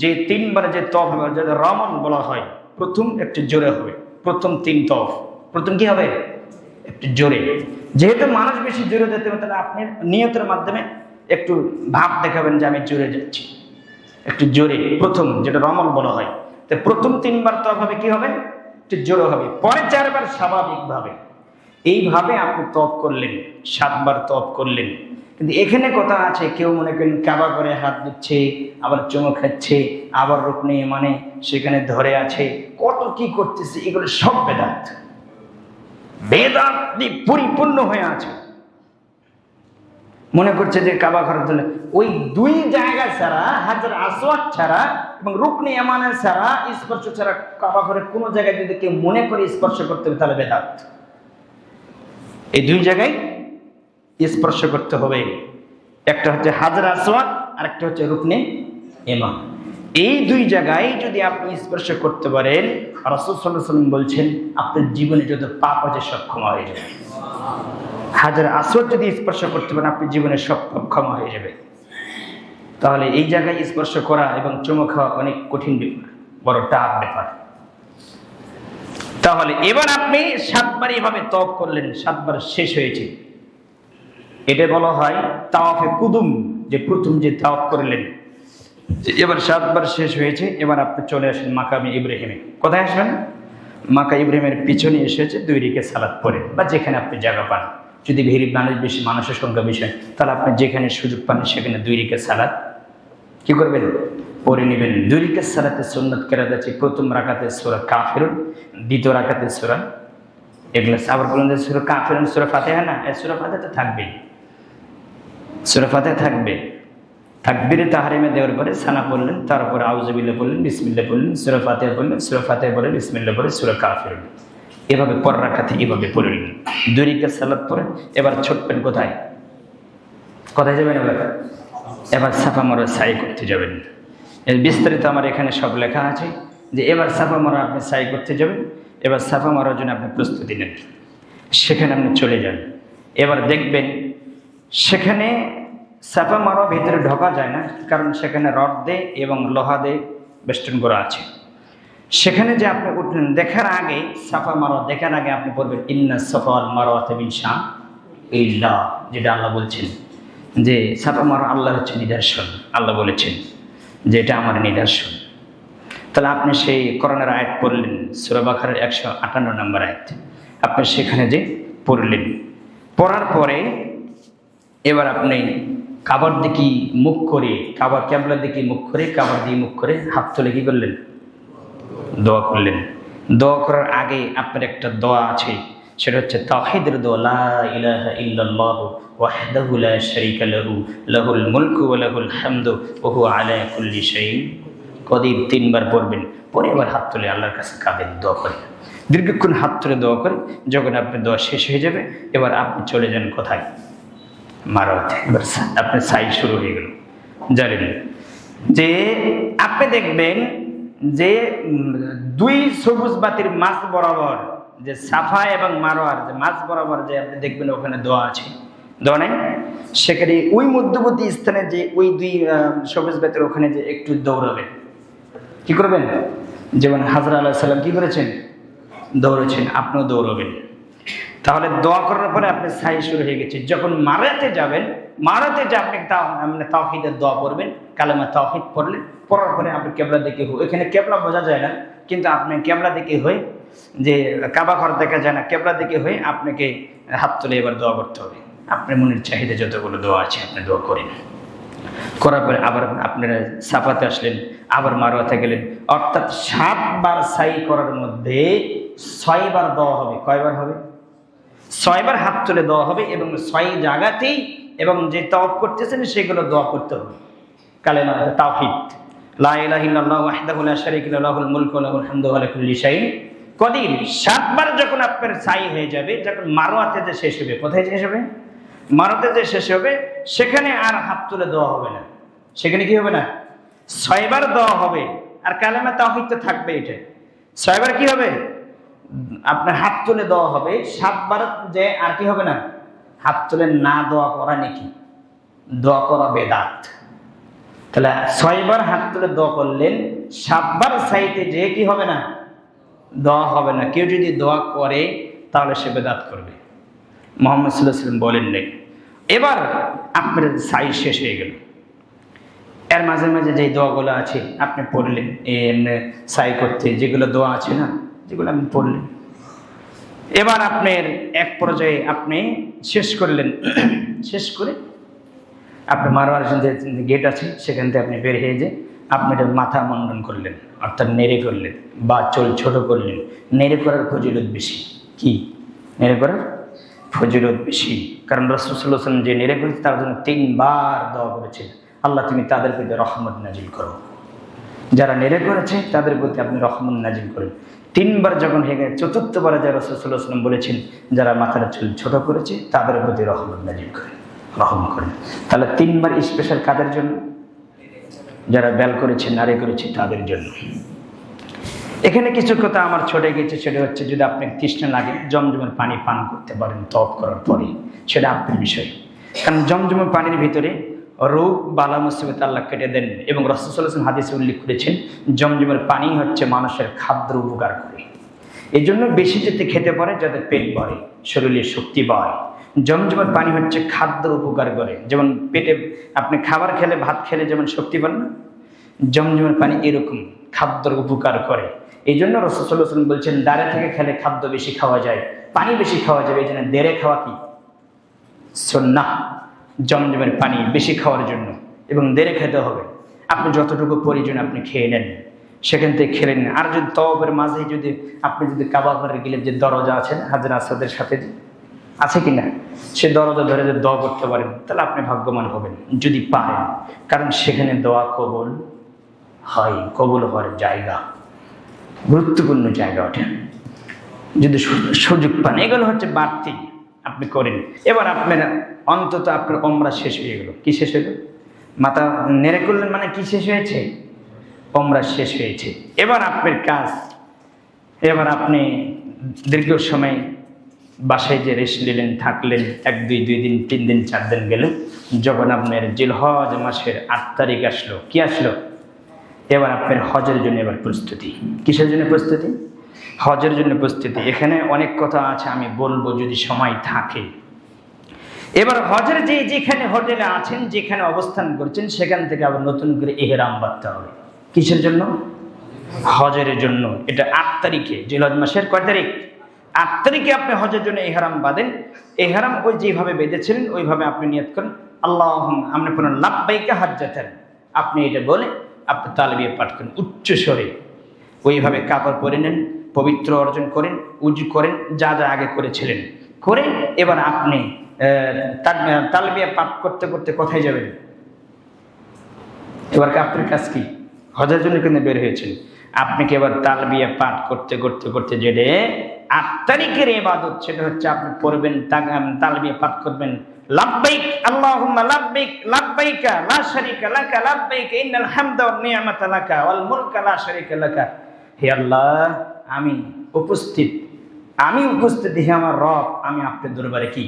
যে 3 বার যে তফ হবে, যেটা রমন বলা হয়, প্রথম একটু জোরে হবে, প্রথম 3 তফ, প্রথম কি হবে? একটু জোরে। যেহেতু মানুষ বেশি জোরে যেতে হবে, তাহলে আপনি নিয়তের মাধ্যমে একটু ভাব দেখাবেন যে আমি জোরে যাচ্ছি, একটু জোরে, প্রথম যেটা রমন বলা হয়। তো প্রথম 3 বার তফ হবে, কি হবে? একটু জোরে হবে, পরে 4 বার স্বাভাবিকভাবে। এইভাবে আপনি তফ করলেন, 7 বার তফ করলেন। কিন্তু এখানে কথা আছে, কেউ মনে করেন কাবা করে হাত দিচ্ছে, আবার চুমো খাচ্ছে, আবার রুকনে মানে সেখানে ধরে আছে, কত কি করতেছে, এগুলো সব বেদাত, বেদাত দিয়ে পরিপূর্ণ হয়ে আছে। মনে করছে যে কাবা ঘর দিলে ওই 2 জায়গা ছাড়া, হাজর আসওয়াদ ছাড়া এবং রুকনে ইয়ামানা ছাড়া, স্পর্শ ছাড়া কাবা ঘরের কোনো জায়গায় যদি কেউ মনে করে স্পর্শ করতে হবে, তাহলে বেদাত। এই 2 জায়গায় স্পর্শ করতে হবে, একটা হচ্ছে হাজর আসওয়াদ আর একটা হচ্ছে রুকনে ইয়ামান। এই 2 জায়গায় যদি আপনি স্পর্শ করতে পারেন, রাসূল সাল্লাল্লাহু আলাইহি ওয়াসাল্লাম বলছেন আপনার জীবনে যত পাপ আছে সব ক্ষমা হয়ে যাবে। হাজর আসওয়াদ যদি স্পর্শ করতে পারেন, আপনার জীবনে সব পাপ ক্ষমা হয়ে যাবে। তাহলে এই জায়গায় স্পর্শ করা এবং চুমো খাওয়া অনেক কঠিন ব্যাপার, বড় টাফ ব্যাপার। তাহলে এবার আপনি 7 বার এভাবে তওয়াফ করলেন, 7 বার শেষ হয়েছে, এটা বলা হয় তাওয়াফে কুদুম, যে প্রথম যে তাওয়াফ করলেন, এবার 7 বার শেষ হয়েছে, এবার আপনি চলে আসেন মাকামে ইব্রাহিমে। কোথায় আসবেন? মাকা ইব্রাহিমের পিছনে এসেছে 2 রাকাত সালাত পড়ে, বা যেখানে আপনি জায়গা পান, যদি ভিড় মানুষ বেশি, মানুষের সংখ্যা বেশি, তাহলে আপনি যেখানে সুযোগ পান সেখানে 2 রাকাত সালাত কি করবেন? পড়ে নেবেন। 2 রাকাত সালাতের সুন্নাত কেরাত আছে, প্রথম রাকাতে সূরা কাফিরুন, দ্বিতীয় রাকাতে সূরা ইখলাস। আবার বলেন যে সূরা কাফিরুন সূরা ফাতিহা না, এই সূরা ফাতিহা তো থাকবেই, সূরা ফাতিহা থাকবে। তাকবীরে তাহরিমে দেওয়ার পরে সানা পড়লেন, তারপরে আউযুবিল্লাহ বললেন, বিসমিল্লাহ বললেন, সূরা ফাতিহা বললেন, সূরা ফাতিহা পড়ে বিসমিল্লাহ পড়ে সূরা কাফিরুন, এভাবে পর রাকাতে এভাবে পড়লেন। 2 রাকাত সালাত পড়ে এবার ছুটবেন কোথায়? কোথায় যাবেন? এবার সাফা মারোয়া সাই করতে যাবেন। এর বিস্তারিত আমার এখানে সব লেখা আছে, যে এবার সাফা মারোয়া আপনি সাই করতে যাবেন। এবার সাফা মারার জন্য আপনি প্রস্তুতি নেন, সেখানে আপনি চলে যান। এবার দেখবেন সেখানে সাফা মারোয়া ভিতরে ঢোকা যায় না, কারণ সেখানে রড দিয়ে এবং লোহা দিয়ে বেষ্টন করা আছে। সেখানে যে আপনি উঠলেন, দেখার আগে সাফা মারোয়া দেখার আগে আপনি বলবেন ইন্না সাফা ওয়াল মারওয়াতা মিন শাআইরিল্লাহ, যেটা আল্লাহ বলছেন যে সাফা মারোয়া আল্লাহর হচ্ছে নিদর্শন। আল্লাহ বলেছেন যে এটা আমার নিদর্শন। তাহলে আপনি সেই কোরআনের আয়াত পড়লেন, সূরা বাকারার 158 নম্বর আয়াত, আপনি সেখানে যে পড়লেন। পড়ার পরে এবার আপনি কাবার দিকে মুখ করে, কাবার কিবলার দিকে মুখ করে, কাবার দিয়ে মুখ করে হাত তুলে কি করলেন? দোয়া করলেন। দোয়া করার আগে আপনার একটা দোয়া আছে, সেটা হচ্ছে তাওহীদের দোয়া, লা ইলাহা ইল্লাল্লাহু ওয়াহদাহু লা শারীকা লাহু লাহুল মুলকু ওয়া লাহুল হামদু ওয়া হুয়া আলা কুল্লি শাইইন কদির। 3 বার পড়বেন, পরে এবার হাত তুলে আল্লাহর কাছে কাঁদেন, দোয়া করেন, দীর্ঘক্ষণ হাত তুলে দোয়া করেন। যখন আপনার দোয়া শেষ হয়ে যাবে, এবার আপনি চলে যান কোথায়? মারোয়াতে। এবার আপনার সাই শুরু হয়ে গেল। জানেন যে আপনি দেখবেন যে 2 সবুজ বাতির মাঝ বরাবর, যে সাফা এবং মারোয়ার যে মাঝ বরাবর যে আপনি দেখবেন ওখানে দোয়া আছে, দোয়া নেই? সেখানে ওই মধ্যবর্তী স্থানে যে ওই 2 সবুজ বাতির ওখানে যে একটু দৌড়াবেন। কি করবেন? যেমন হাজরা আলাইহিস সালাম কি করেছেন? দৌড়েছেন, আপনিও দৌড়াবেন। তাহলে দোয়া করার পরে আপনি সাই শুরু হয়ে গেছে। যখন মারাতে যাবেন, মারাতে যে আপনি তাওহীদের দোয়া পড়বেন, কালেমা তাওহীদ পড়লেন, পড়ার পরে আপনি কেবলা দিকে হয়ে, এখানে কেবলা বোঝা যায় না, কিন্তু আপনি কেবলা দিকে হয়ে, যে কাবা ঘর দেখা যায় না, কেবলা দিকে হয়ে আপনাকে হাত তুলে এবার দোয়া করতে হবে। আপনার মনের চাহিদা যতগুলো দোয়া আছে আপনি দোয়া করেন। করার পরে আবার আপনারা সাফাতে আসলেন, আবার মারওয়াতে গেলেন। অর্থাৎ 7 বার সাই করার মধ্যে 6 বার দেওয়া হবে। কয়বার হবে? 6 বার হাত তুলে দেওয়া হবে এবং 6 জায়গাতেই এবং যে তাওয়াফ করতেছেন সেগুলো দোয়া করতে হবে। কালেমা তাওহীদ, লা ইলাহা ইল্লাল্লাহু ওয়াহদাহু লা শারীকা লাহু লাহুল মুলকু ওয়া লাহুল হামদু ওয়া লা কুল্লি শাইইন কদির। 7 বার যখন আপনার সাই হয়ে যাবে, যখন মারওয়াতে যে শেষ হবে, কোথায় শেষ হবে? মারওয়াতে যে শেষ হবে, সেখানে আর হাত তুলে দেওয়া হবে না। সেখানে কি হবে না? 6 বার দেওয়া হবে। আর কালেমা তাওহীদ তো থাকবে। এটা 6 বার কি হবে? আপনার হাত তুলে দেওয়া হবে। 7 বার যে আর কি হবে না? হাত তুলে না দোয়া করা নাকি? দোয়া করা বেদাত। তাহলে 6 বার হাত তুলে দোয়া করলেন, 7 বার সাইতে যে কি হবে না? দোয়া হবে না। কেউ যদি দোয়া করে তাহলে সে বেদাত করবে। মুহাম্মদ সাল্লাল্লাহু আলাইহি ওয়াসাল্লাম বলেন নাই। এবার আপনার সাই শেষ হয়ে গেল, এর মাঝে মাঝে যে দোয়াগুলো আছে আপনি পড়লেন, সাই করতে যেগুলো দোয়া আছে না, যেগুলো আপনি পড়লেন। এবার আপনার এক পর্যায়ে আপনি শেষ করলেন। শেষ করে আপনি মারওয়ার যে গেট আছে সেখান থেকে আপনি বের হয়ে যে আপনি মাথা মন্ডন করলেন, অর্থাৎ নেড়ে করলেন বা চুল ছোট করলেন। নেড়ে করার ফজিলত বেশি। কি নেড়ে করার ফজিলত বেশি? কারণ রাসূল সাল্লাল্লাহু আলাইহি ওয়াসাল্লাম যে নেড়ে করেছে তার জন্য 3 বার দোয়া করেছেন, আল্লাহ তুমি তাদের প্রতি রহমত নাজিল করো। যারা নেড়ে করেছে তাদের প্রতি আপনি রহমত নাজিল করেন। 3 বার যখন হয়ে গেছে, 4র্থবার যা রাসূল সাল্লাল্লাহু আলাইহি ওয়াসাল্লাম বলেছেন যারা মাথার চুল ছোট করেছে তাদের প্রতি রহমত নাজিল করেন, রহম করেন। তাহলে 3 বার স্পেশাল কাদের জন্য? যারা বেল করেছে, নাড়ে করেছে তাদের জন্য। এখানে কিছু কথা আমার ছড়ে গেছে, সেটা হচ্ছে যদি আপনি তৃষ্ণা লাগে জমজমের পানি পান করতে পারেন তওয়াফ করার পরে, সেটা আপনার বিষয়। কারণ জমজমের পানির ভিতরে রোগ বালা মুসিবত আল্লাহ কেটে দেন এবং রাসূল সাল্লাল্লাহু আলাইহি ওয়াসাল্লাম হাদিসে উল্লেখ করেছেন জমজমের পানি হচ্ছে মানুষের খাদ্যের উপকার করে। এই জন্য বেশি যেতে খেতে পারে যাতে পেট ভরে, শরীরে শক্তি পায়। জমজমের পানি হচ্ছে খাদ্যের উপকার করে। যেমন পেটে আপনি খাবার খেলে, ভাত খেলে যেমন শক্তি পান না, জমজমের পানি এরকম খাদ্যের উপকার করে। এই জন্য রাসূল সাল্লাল্লাহু আলাইহি ওয়াসাল্লাম বলছেন দাঁড়ে থেকে খেলে খাদ্য বেশি খাওয়া যায়, পানি বেশি খাওয়া যাবে। এই জন্য দেড়ে খাওয়া কি সুন্নাহ, জমজমের পানি বেশি খাওয়ার জন্য এবং দেড়ে খেতে হবে। আপনি যতটুকু প্রয়োজন আপনি খেয়ে নেন, সেখান থেকে খেলেন। আর যদি তওয়াফের মাঝে যদি আপনি যদি কাবা ঘরে গেলে যে দরজা আছে হাজর আসওয়াদের সাথে আছে কিনা, সে দরজা ধরে যে দোয়া করতে পারেন তাহলে আপনি ভাগ্যবান হবেন যদি পারেন। কারণ সেখানে দোয়া কবুল হয়, কবুল হওয়ার জায়গা, গুরুত্বপূর্ণ জায়গা ওঠে যদি সুযোগ পান। এগুলো হচ্ছে বাড়তি আপনি করেন। এবার আপনার অন্তত আপনার ওমরা শেষ হয়ে গেল। কি শেষ হয়ে গেল? মাথা নেড়ে করলেন মানে কি শেষ হয়েছে? ওমরা শেষ হয়েছে। এবার আপনার কাজ, এবার আপনি দীর্ঘ সময় বাসায় যে রেস্ট নিলেন, থাকলেন 1 2 2 দিন 3 দিন 4 দিন গেলেন, যখন আপনার জিলহজ মাসের 8 তারিখ আসলো, কি আসলো? এবার আপনার হজের জন্য এবার প্রস্তুতি। কিসের জন্য প্রস্তুতি? হজের জন্য প্রস্তুতি। এখানে অনেক কথা আছে, আমি বলবো যদি সময় থাকে। এবার হজের যেখানে হোটেলে আছেন, যেখানে অবস্থান করছেন, সেখান থেকে আবার নতুন করে ইহরাম বাঁধতে হবে। কিসের জন্য? হজের জন্য। এটা 8 তারিখে, জিলহজ মাসের কয় তারিখ? 8 তারিখে আপনি হজের জন্য ইহরাম বাঁধেন। ইহরাম ওই যেভাবে বেঁধেছিলেন ওইভাবে আপনি নিয়ত করেন, আল্লাহুম্মা, আপনি বলেন লাব্বাইকা হাজ্জাতান, আপনি এটা বলে আপনি তালবিয়া পাঠ করেন উচ্চ স্বরে। ওইভাবে কাপড় পরে নেন, পবিত্র অর্জন করেন, উজু করেন, যা যা আগে করেছিলেন করে এবার আপনি তালবিয়া পাঠ করতে করতে কোথায় যাবেন? এবার আপনার কাজ কি? হজের জন্য কিন্তু বের হয়েছেন, আপনি কি এবার তালবিয়া পাঠ করতে করতে করতে যেটা 8 তারিখের ইবাদত, সেটা হচ্ছে আপনি পড়বেন তালবিয়া পাঠ করবেন লাব্বাইক আল্লাহুম্মা লাব্বাইক লাব্বাইকা লা শারীকা লাকা লাব্বাইক ইন্নাল হামদা ওয়ান নি'মাতা লাকা ওয়াল মুলকা লা শারীকা লাকা। হে আল্লাহ, আমি উপস্থিত হে আমার রব, আমি আপনার দরবারে কি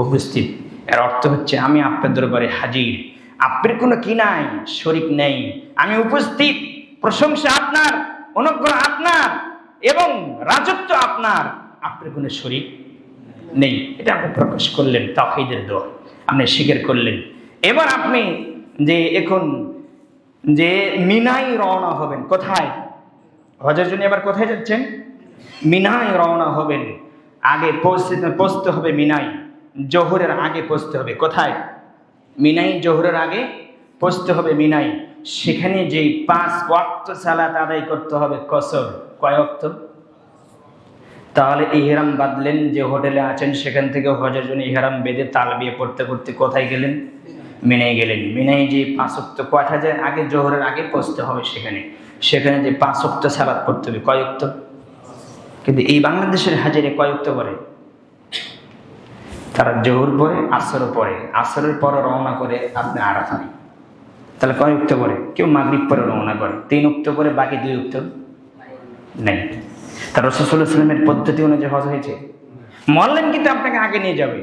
উপস্থিত। এর অর্থ হচ্ছে আমি আপনার দরবারে হাজির, আপনার কোনো কি নাই, শরীক নেই, আমি উপস্থিত। প্রশংসা আপনার, অনুগ্রহ আপনার এবং রাজত্ব আপনার, আপনার কোনো শরীক নেই। এটা আপনি প্রকাশ করলেন, তাওহীদের দোয়া আপনি স্বীকার করলেন। এবার আপনি যে এখন যে মিনায় রওনা হবেন, কোথায়? হজের জন্য এবার কোথায় যাচ্ছেন? মিনায় রওনা হবেন। আগে পৌঁছতে হবে মিনায়, জোহরের আগে পৌঁছতে হবে। কোথায়? মিনায় জোহরের আগে পৌঁছতে হবে মিনায়। সেখানে যেই 5 ওয়াক্ত সালাত আদায় করতে হবে কসর। কয় ওয়াক্ত? তাহলে ইহরাম বাঁধলেন, যে হোটেলে আছেন সেখান থেকে হজের জন্য ইহরাম বেঁধে তালবিয়া পড়তে পড়তে কোথায় গেলেন? মিনায় গেলেন। মিনায় যে 5 ওয়াক্ত, কয়টা যায় আগে? জোহরের আগে পৌঁছতে হবে সেখানে যে 5 ওয়াক্ত সালাত পড়তে হবে। কয় ওয়াক্ত? কিন্তু এই বাংলাদেশের হাজিরে কয় ওয়াক্ত পড়ে? তারা জোহর পরে, আসর পরে, আসরের পরে রওনা করে আপনি আরাফায়। তাহলে কয় ওয়াক্ত পরে? কেউ মাগরিব পরে রওনা করে, 3 ওয়াক্ত পরে, বাকি 2 ওয়াক্ত নেই। তার রাসূল সাল্লাল্লাহু আলাইহি ওয়াসাল্লামের পদ্ধতি অনুযায়ী হজ হয়েছে। মুআল্লিম কিন্তু আপনাকে আগে নিয়ে যাবে,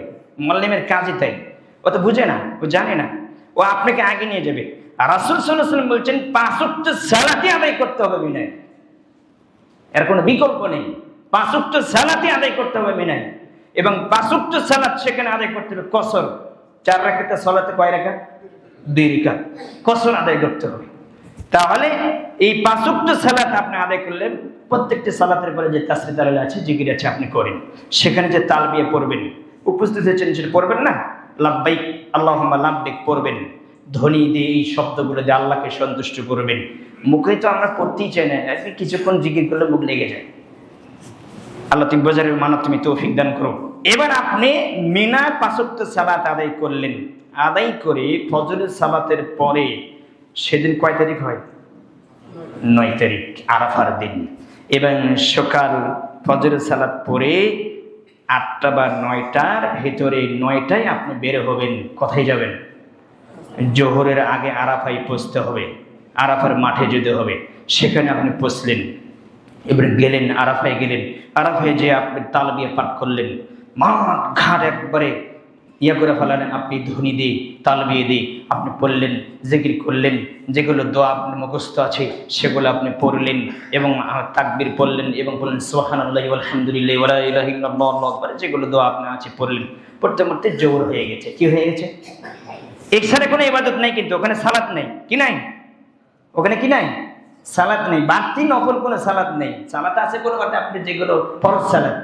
মুআল্লিমের কাজই তাই। ও তো বুঝে না, ও জানে না, ও আপনাকে আগে নিয়ে যাবে। আর রাসূল সাল্লাল্লাহু আলাইহি ওয়াসাল্লাম বলছেন 5 ওয়াক্ত সালাতই আদায় করতে হবে মিনায়, এর কোনো বিকল্প নেই। 5 ওয়াক্ত সালাতই আদায় করতে হবে মিনায়, এবং 5 ওয়াক্ত সালাত সেখানে আদায় করতে হবে কসর। 4 রাকাতের সালাতে কয় রাকাত? 2 রাকাত কসর আদায় করতে হবে। তাহলে এই 5 ওয়াক্ত সালাত আপনি আদায় করলেন, প্রত্যেকটি সালাতের পরে যে তাসবিহ তাহলিল আছে, জিকির আছে, আপনি করেন। সেখানে যে তালবিয়া পড়বেন, উপস্থিত হয়েছেন সেটা পড়বেন না? লাব্বাইক আল্লাহুম্মা লাব্বাইক পড়বেন, ধ্বনি দিয়ে এই শব্দগুলো দিয়ে আল্লাহকে সন্তুষ্ট করবেন। মুখে তো আমরা পড়তেই চাই না, কিছুক্ষণ জিকির করলে মুখ লেগে যায়। আল্লাহ তুমি বোঝারের মানব, তুমি তৌফিক দান করো। এবার আপনি মিনা 5 ওয়াক্ত সালাত আদায় করলেন, আদায় করে ফজরের সালাতের পরে, সেদিন কয় তারিখ হয়? 9 তারিখ, আরাফার দিন। এবং সকাল ফজরের সালাত পরে 8টা বা 9টার ভিতরে, 9টায় আপনি বের হবেন। কোথায় যাবেন? জোহরের আগে আরাফায় পৌঁছতে হবে, আরাফার মাঠে যেতে হবে। সেখানে আপনি পৌঁছলেন, এবারে গেলেন আরাফায়, গেলেন আরাফায় যে আপনি তালবিয়া পাঠ করলেন, মাঠ ঘাট একবারে ইয়া করে ফেলালেন। আপনি ধ্বনি দিয়ে, তালবিয়া দিয়ে আপনি পড়লেন, জিকির করলেন, যেগুলো দোয়া আপনার মুখস্থ আছে সেগুলো আপনি পড়লেন, এবং তাকবীর পড়লেন, এবং বললেন সুবহানাল্লাহি ওয়া আলহামদুলিল্লাহি ওয়া লা ইলাহা ইল্লাল্লাহু আল্লাহু আকবার, যেগুলো দোয়া আপনার আছে পড়লেন। পড়তে পড়তে জোহর হয়ে গেছে। কি হয়ে গেছে? এছাড়া কোনো ইবাদত নাই, কিন্তু ওখানে সালাত নেই। কি নাই? ওখানে কি নাই? সালাত নেই। বাড়তি নফল কোনো সালাত নেই। সালাত আছে কোনো কথা, আপনি যেগুলো ফরজ সালাত,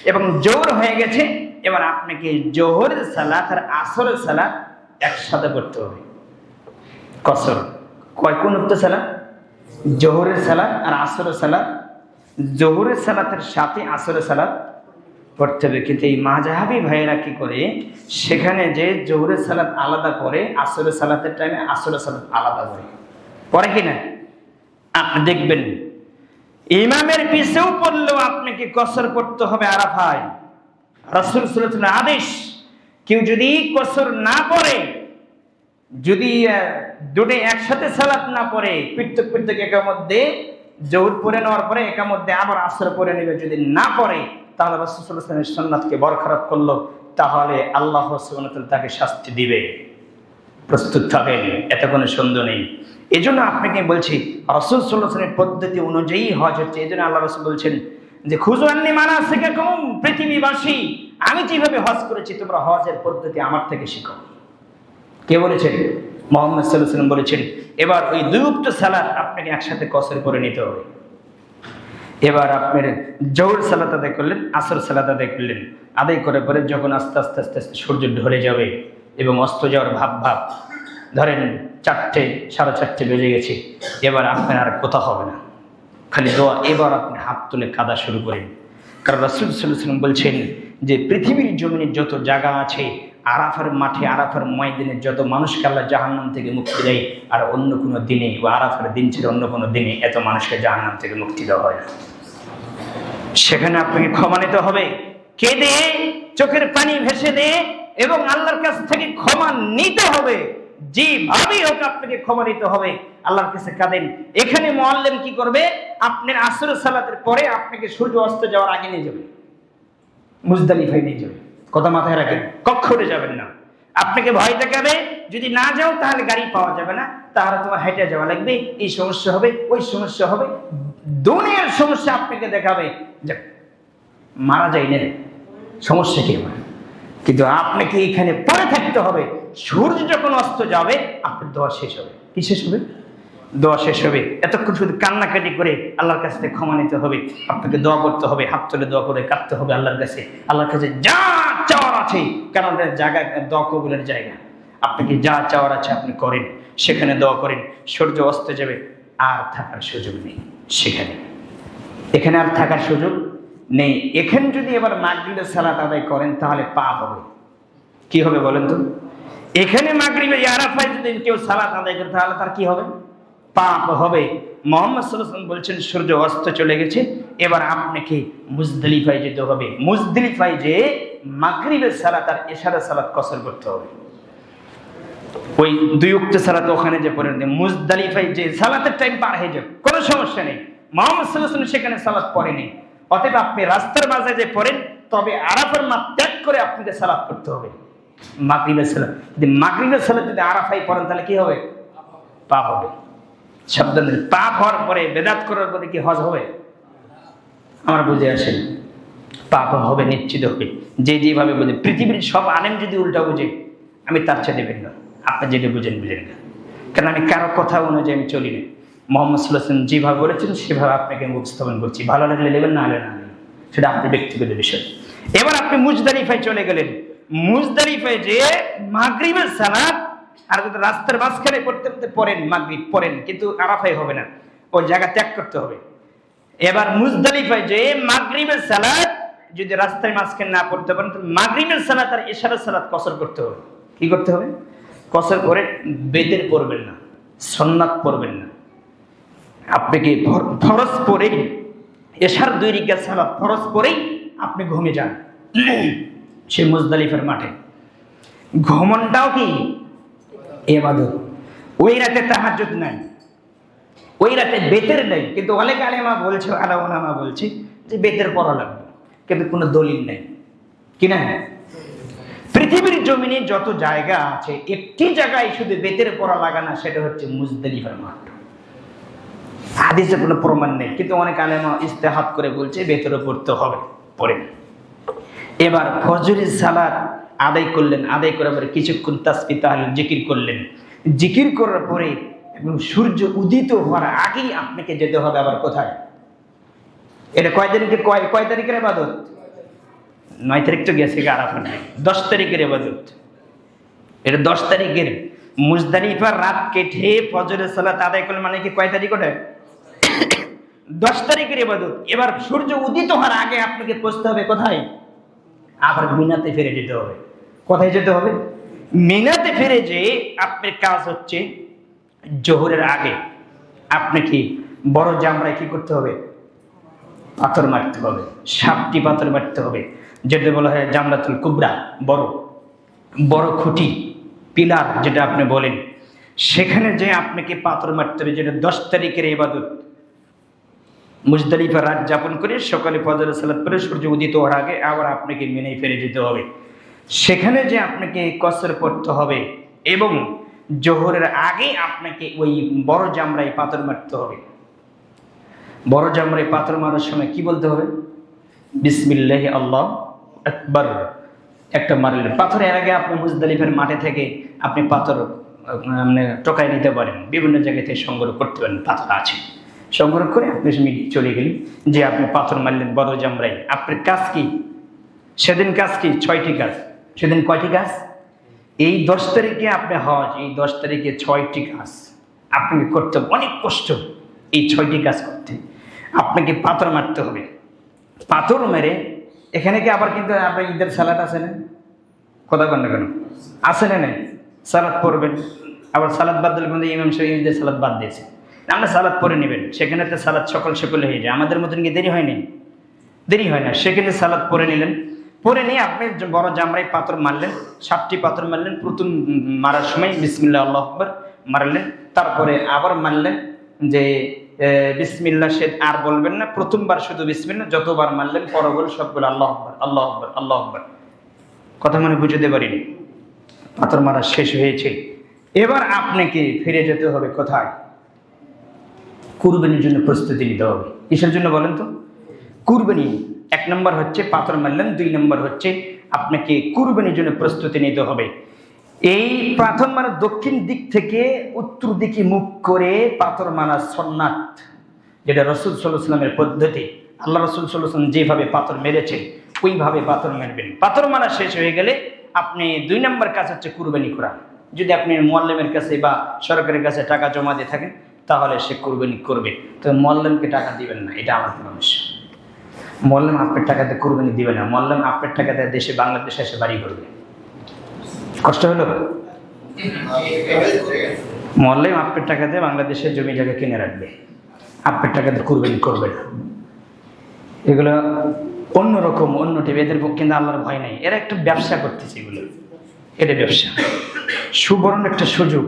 এবং জোহর হয়ে গেছে। এবার আপনাকে জোহরের সালাত আর আসরের সালাত একসাথে করতে হবে। কসর কোন ওয়াক্ত সালাত? জোহরের সালাত আর আসরের সালাত। জোহরের সালাতের সাথে আসরের সালাত পড়তে হবে। কিন্তু এই মাযহাবী ভাইয়েরা কি করে, সেখানে যে জোহরের সালাত আলাদা করে, আসরের সালাতের টাইমে আসরের সালাত আলাদা করে পড়ে কিনা আপনি দেখবেন। ইমামের পিছেও পড়লেও আপনাকে কসর পড়তে হবে আরাফায়। রাসূল সাল্লাল্লাহু আলাইহি ওয়াসাল্লামের আদেশ, কেউ যদি কসর না পড়ে, যদি দুটো একসাথে সালাত না পড়ে, পৃথক পৃথক একার মধ্যে জোহর পড়ে নেওয়ার পরে একার মধ্যে আবার আসর পড়ে নেবে, যদি না পড়ে, তাহলে রাসূল সাল্লাল্লাহু আলাইহি ওয়াসাল্লামের সুন্নাতকে বরখারাপ করলো। তাহলে আল্লাহ সুবহানাহু ওয়া তাআলা তাকে শাস্তি দিবে। প্রস্তুত থাকেন, এতে কোনো সন্দেহ নেই। এজন্য আপনাকে বলছি, রাসূল সাল্লাল্লাহু আলাইহি ওয়াসাল্লামের পদ্ধতি অনুযায়ী হজ হচ্ছে। এজন্য আল্লাহ রাসূল বলছেন যে খুযু আন্নী মানাসিকাকুম, পৃথিবীবাসী আমি যেভাবে হজ করেছি তোমরা হজের পদ্ধতি আমার থেকে শিখো। কে বলেছেন? মুহাম্মদ সাল্লাল্লাহু আলাইহি ওয়াসাল্লাম বলেছেন। এবার ওই 2 ওয়াক্ত সালাত আপনাকে একসাথে কসর করে নিতে হবে। এবার আপনার জোহর সালাত আদায় করলেন, আসর সালাত আদায় করলেন, আদায় করে পরে যখন আস্তে আস্তে আস্তে আস্তে সূর্য ঢলে যাবে এবং অস্ত যাওয়ার ভাব, ধরেন 4টে, 4:30 বেজে গেছে, এবার আপনার আর কোথাও হবে না, খালি দোয়া। এবার আপনি হাত তুলে কাঁদা শুরু করেন। কারণ রাসূল সাল্লাল্লাহু আলাইহি ওয়াসাল্লাম বলছেন যে পৃথিবীর জমিনে যত জায়গা আছে, আরাফার মাঠে, আরাফার ময়দানে যত মানুষকে আল্লাহ জাহান্নাম থেকে মুক্তি দেয়, আর অন্য কোনো দিনে, ও আরাফার দিন ছিল অন্য কোনো দিনে এত মানুষকে জাহান্নাম থেকে মুক্তি দেওয়া হয় না। সেখানে আপনাকে ক্ষমা নিতে হবে, কেঁদে চোখের পানি ভেসে দিয়ে, এবং আল্লাহর কাছ থেকে ক্ষমা নিতে হবে। যেভাবেই হোক আপনাকে ক্ষমা নিতে হবে, আল্লাহর কাছে কাঁদেন। এখানে মুআল্লিম কি করবে? আপনার আসরের সালাতের পরে আপনাকে সূর্য অস্ত যাওয়ার আগে নিয়ে যাবে, মুজদালিফায় নিয়ে যাবে। কথা মাথায় রাখেন, কখনো যাবেন না। আপনাকে ভয় দেখাবে, যদি না যাও তাহলে গাড়ি পাওয়া যাবে না, তাহলে তোমার হেঁটে যাওয়া লাগবে, এই সমস্যা হবে, ওই সমস্যা হবে, দুনিয়ার সমস্যা আপনাকে দেখাবে। যে মারা যায় না, সমস্যা কি হবে? কিন্তু আপনাকে এখানে পড়ে থাকতে হবে। সূর্য যখন অস্ত যাবে আপনার দোয়া শেষ হবে। কি শেষ হবে? দোয়া শেষ হবে। এতক্ষণ শুধু কান্নাকাটি করে আল্লাহর কাছ থেকে ক্ষমা নিতে হবে। আপনাকে দোয়া করতে হবে, হাত তুলে দোয়া করে কাঁদতে হবে আল্লাহর কাছে। আল্লাহর কাছে যা চাওয়ার আছে, কারণ জায়গা দোয়া কবুলের জায়গা, আপনাকে যা চাওয়ার আছে আপনি করেন। সেখানে দোয়া করেন, সূর্য অস্ত যাবে, আর থাকার সুযোগ নেই সেখানে, এখানে আর থাকার সুযোগ নেই। এখানে যদি এবার মাগরিবের সালাত আদায় করেন তাহলে পাপ হবে। কি হবে বলেন তো? এখানে মাগরিবে আরাফায় যদি কেউ সালাত আদায় করে তাহলে তার কি হবে? পাপ হবে। মুহাম্মদ সাল্লাল্লাহু আলাইহি ওয়াসাল্লাম বলছেন সূর্য অস্ত চলে গেছে, এবার আপনাকে মুজদালিফায় যেতে হবে। মুজদালিফায় যে মাগরিবের সালাত আর ইশারের সালাত কসর করতে হবে। ওই দুই ওয়াক্ত সালাত ওখানে যে পড়েন, মুজদালিফায় যে সালাতের টাইম পার হয়ে যাবে, কোনো সমস্যা নেই। মুহাম্মদ সাল্লাল্লাহু আলাইহি ওয়াসাল্লাম সেখানে সালাত পড়েনি। অতএব আপনি রাস্তার মাঝে যে পড়েন, তবে আরাফার মাঠ ত্যাগ করে আপনাকে সালাত করতে হবে মাগরিবের সালাত। যদি মাগরিবের সালাত যদি আরাফায় পড়েন তাহলে কি হবে? পাপ হবে। সাবধান, পাপ হওয়ার পরে, বেদাত করার পরে কি হজ হবে? আমরা বুঝে আসেন, পাপ হবে, নিশ্চিত হবে। যে যেভাবে বুঝে, পৃথিবীর সব আলেম যদি উল্টা বুঝে, আমি তার চেয়ে দেবেন না। আপনি যেটা বুঝেন বুঝেন না, কারণ আমি কারো কথা অনুযায়ী আমি চলি না। মুহাম্মদ সাল্লাল্লাহু আলাইহি ওয়াসাল্লাম যেভাবে বলেছেন সেভাবে আপনাকে উপস্থাপন করছি। ভালো লাগলে নেবেন, না হলে না, সেটা আপনার ব্যক্তিগত বিষয়। এবার আপনি মুজদালিফায় চলে গেলেন। মুজদালিফায় যে মাগরিবের সালাত, আর যদি রাস্তার মাঝখানে পড়তে পড়তে পড়েন, মাগরিব পড়েন, কিন্তু আরাফায় হবে না, ওই জায়গা ত্যাগ করতে হবে। এবার মুজদালিফায় যে মাগরিবের সালাত যদি রাস্তায় মাঝখানে না পড়তে পারেন, তো মাগরিবের সালাত আর ইশারের সালাত কসর করতে হবে। কি করতে হবে? কসর করে বেতের পড়বেন না, সুন্নাত পড়বেন না। আপনাকে ফরজ পড়েই, এশার 2 রাকাত সালাত ফরজ পড়েই আপনি ঘুমিয়ে যান সে মুজদালিফার মাঠে। ঘুমনটাও কি ইবাদত। ওই রাতে তাহাজ্জুদ নাই, ওই রাতে বেতের নেই, কিন্তু অনেক আলেমা বলছে, আলামা বলছে যে বেতের পড়া লাগবে, কিন্তু কোনো দলিল নেই। কি না? পৃথিবীর জমিনে যত জায়গা আছে, একটি জায়গায় শুধু বেতের পড়া লাগানো, সেটা হচ্ছে মুজদালিফার মাঠ। হাদিসে কোনো প্রমাণ নেই, কিন্তু অনেক আলেমা ইস্তেহাদ করে বলছে বেতেরও পড়তে হবে, পড়েন। এবার ফজরের সালাত আদায় করলেন, আদায় করার পরে কিছুক্ষণ তাসবিহ তাহলিল জিকির করলেন। জিকির করার পরে এবং সূর্য উদিত হওয়ার আগেই আপনাকে যেতে হবে আবার কোথায়? এটা কয় তারিখের ইবাদত? 9 তারিখ তো গেছে, আরাফা নাই, 10 তারিখের ইবাদত। এটা 10 তারিখের মুজদালিফার রাত কেটে ফজরের সালাত আদায় করলেন, মানে কি কয় তারিখ ওটা? 10 তারিখের ইবাদত। এবার সূর্য উদিত হওয়ার আগে আপনাকে পৌঁছতে হবে কোথায়? আবার মিনাতে ফিরে যেতে হবে। কোথায় যেতে হবে? মিনাতে ফিরে যে আপনার কাজ হচ্ছে জোহরের আগে আপনাকে বড় জামরায় কি করতে হবে? পাথর মারতে হবে, 7টি পাথর মারতে হবে, যেটা বলা হয় জামরাতুল কুবরা, বড় বড় খুঁটি, পিলার যেটা আপনি বলেন। সেখানে যে আপনাকে পাথর মারতে হবে, যেটা 10 তারিখের ইবাদত। মুজদালিফা রাত যাপন করে সকালে ফজরের সালাত পড়ে সূর্য উদিত হওয়ার আগে আবার আপনাকে মিনায় ফিরে যেতে হবে। সেখানে যে আপনাকে কসর পড়তে হবে এবং জোহরের আগে আপনাকে ওই বড় জামরায় পাথর মারতে হবে। বড় জামরায় পাথর মারার সময় কি বলতে হবে? বিসমিল্লাহি আল্লাহু আকবার একটা মারলেন। পাথরের আগে আপনি মুজদালিফার মাঠে থেকে আপনি পাথর টোকায় নিতে পারেন, বিভিন্ন জায়গা থেকে সংগ্রহ করতে পারেন, পাথর আছে, সংগ্রহ করে আপনি চলে গেলেন, যে আপনি পাথর মারলেন বড় জামরায়। আপনার কাজ কি সেদিন? কাজ কি? 6টি কাজ। সেদিন কয়টি কাজ? এই 10 তারিখে আপনি হজ, এই 10 তারিখে 6টি কাজ আপনাকে করতে হবে। অনেক কষ্ট এই 6টি কাজ করতে। আপনাকে পাথর মারতে হবে। পাথর মেরে এখানে কি আবার কিন্তু আপনার ঈদের সালাত আছে না? কথা বলেন না কেন? আছে না? নাই সালাত পড়বেন, আবার সালাত বাদ দিলে কিন্তু ইমাম সাহেব ঈদের সালাত বাদ দিয়েছে, আমরা সালাত পড়ে নেবেন। সেখানে তো সালাত সকাল হয়ে যায়, আমাদের মতন কি দেরি হয়নি? দেরি হয় না। সেখানে সালাত পড়ে নিলেন, পরে নিয়ে আপনি বড় জামরায় পাথর মারলেন, 7টি পাথর মারলেন। প্রথম মারার সময় বিসমিল্লাহ আল্লাহু আকবার মারলেন, তারপরে আবার মারলেন যে বিসমিল্লাহ, সে আর বলবেন না, প্রথমবার শুধু বিসমিল্লাহ, যতবার মারলেন পরবর্তী সবগুলো আল্লাহু আকবার আল্লাহু আকবার আল্লাহু আকবার। কথা মনে বুঝতে পারিনি? পাথর মারা শেষ হয়েছে। এবার আপনাকে ফিরে যেতে হবে কোথায়? কুরবানির জন্য প্রস্তুতি নিতে হবে। কিসের জন্য বলেন তো? কুরবানি। 1 নম্বর হচ্ছে পাথর মারলেন, 2 নম্বর হচ্ছে আপনাকে কুরবানির জন্য প্রস্তুতি নিতে হবে। এই পাথর মারা দক্ষিণ দিক থেকে উত্তর দিকে মুখ করে পাথর মারা সুন্নাত, যেটা রাসূল সাল্লাল্লাহু আলাইহি ওয়াসাল্লামের পদ্ধতি। আল্লাহ রাসূল সাল্লাল্লাহু আলাইহি ওয়াসাল্লাম যেভাবে পাথর মেরেছে ওইভাবে পাথর মারবেন। পাথর মারা শেষ হয়ে গেলে আপনি 2 নম্বর কাজ হচ্ছে কুরবানি করা। যদি আপনি মোয়াল্লেমের কাছে বা সরকারের কাছে টাকা জমা দিয়ে থাকেন তাহলে সে কুরবানি করবে। তো মোয়াল্লেমকে টাকা দিবেন না, এটা আমার পরামর্শ। মোয়াল্লেম আপনার টাকাতে কুরবানি দিবে না, মোয়াল্লেম আপনার টাকাতে দেশে বাংলাদেশে এসে বাড়ি করবে। কষ্ট হলো? মোয়াল্লেম আপনার টাকাতে বাংলাদেশের জমি জায়গা কিনে রাখবে, আপনার টাকাতে কুরবানি করবে না। এগুলো অন্যরকম, অন্য টিভি, এদের কিন্তু আল্লাহর ভয় নেই। এরা একটা ব্যবসা করতেছে, এগুলো এটা ব্যবসা। সুবর্ণ একটা সুযোগ,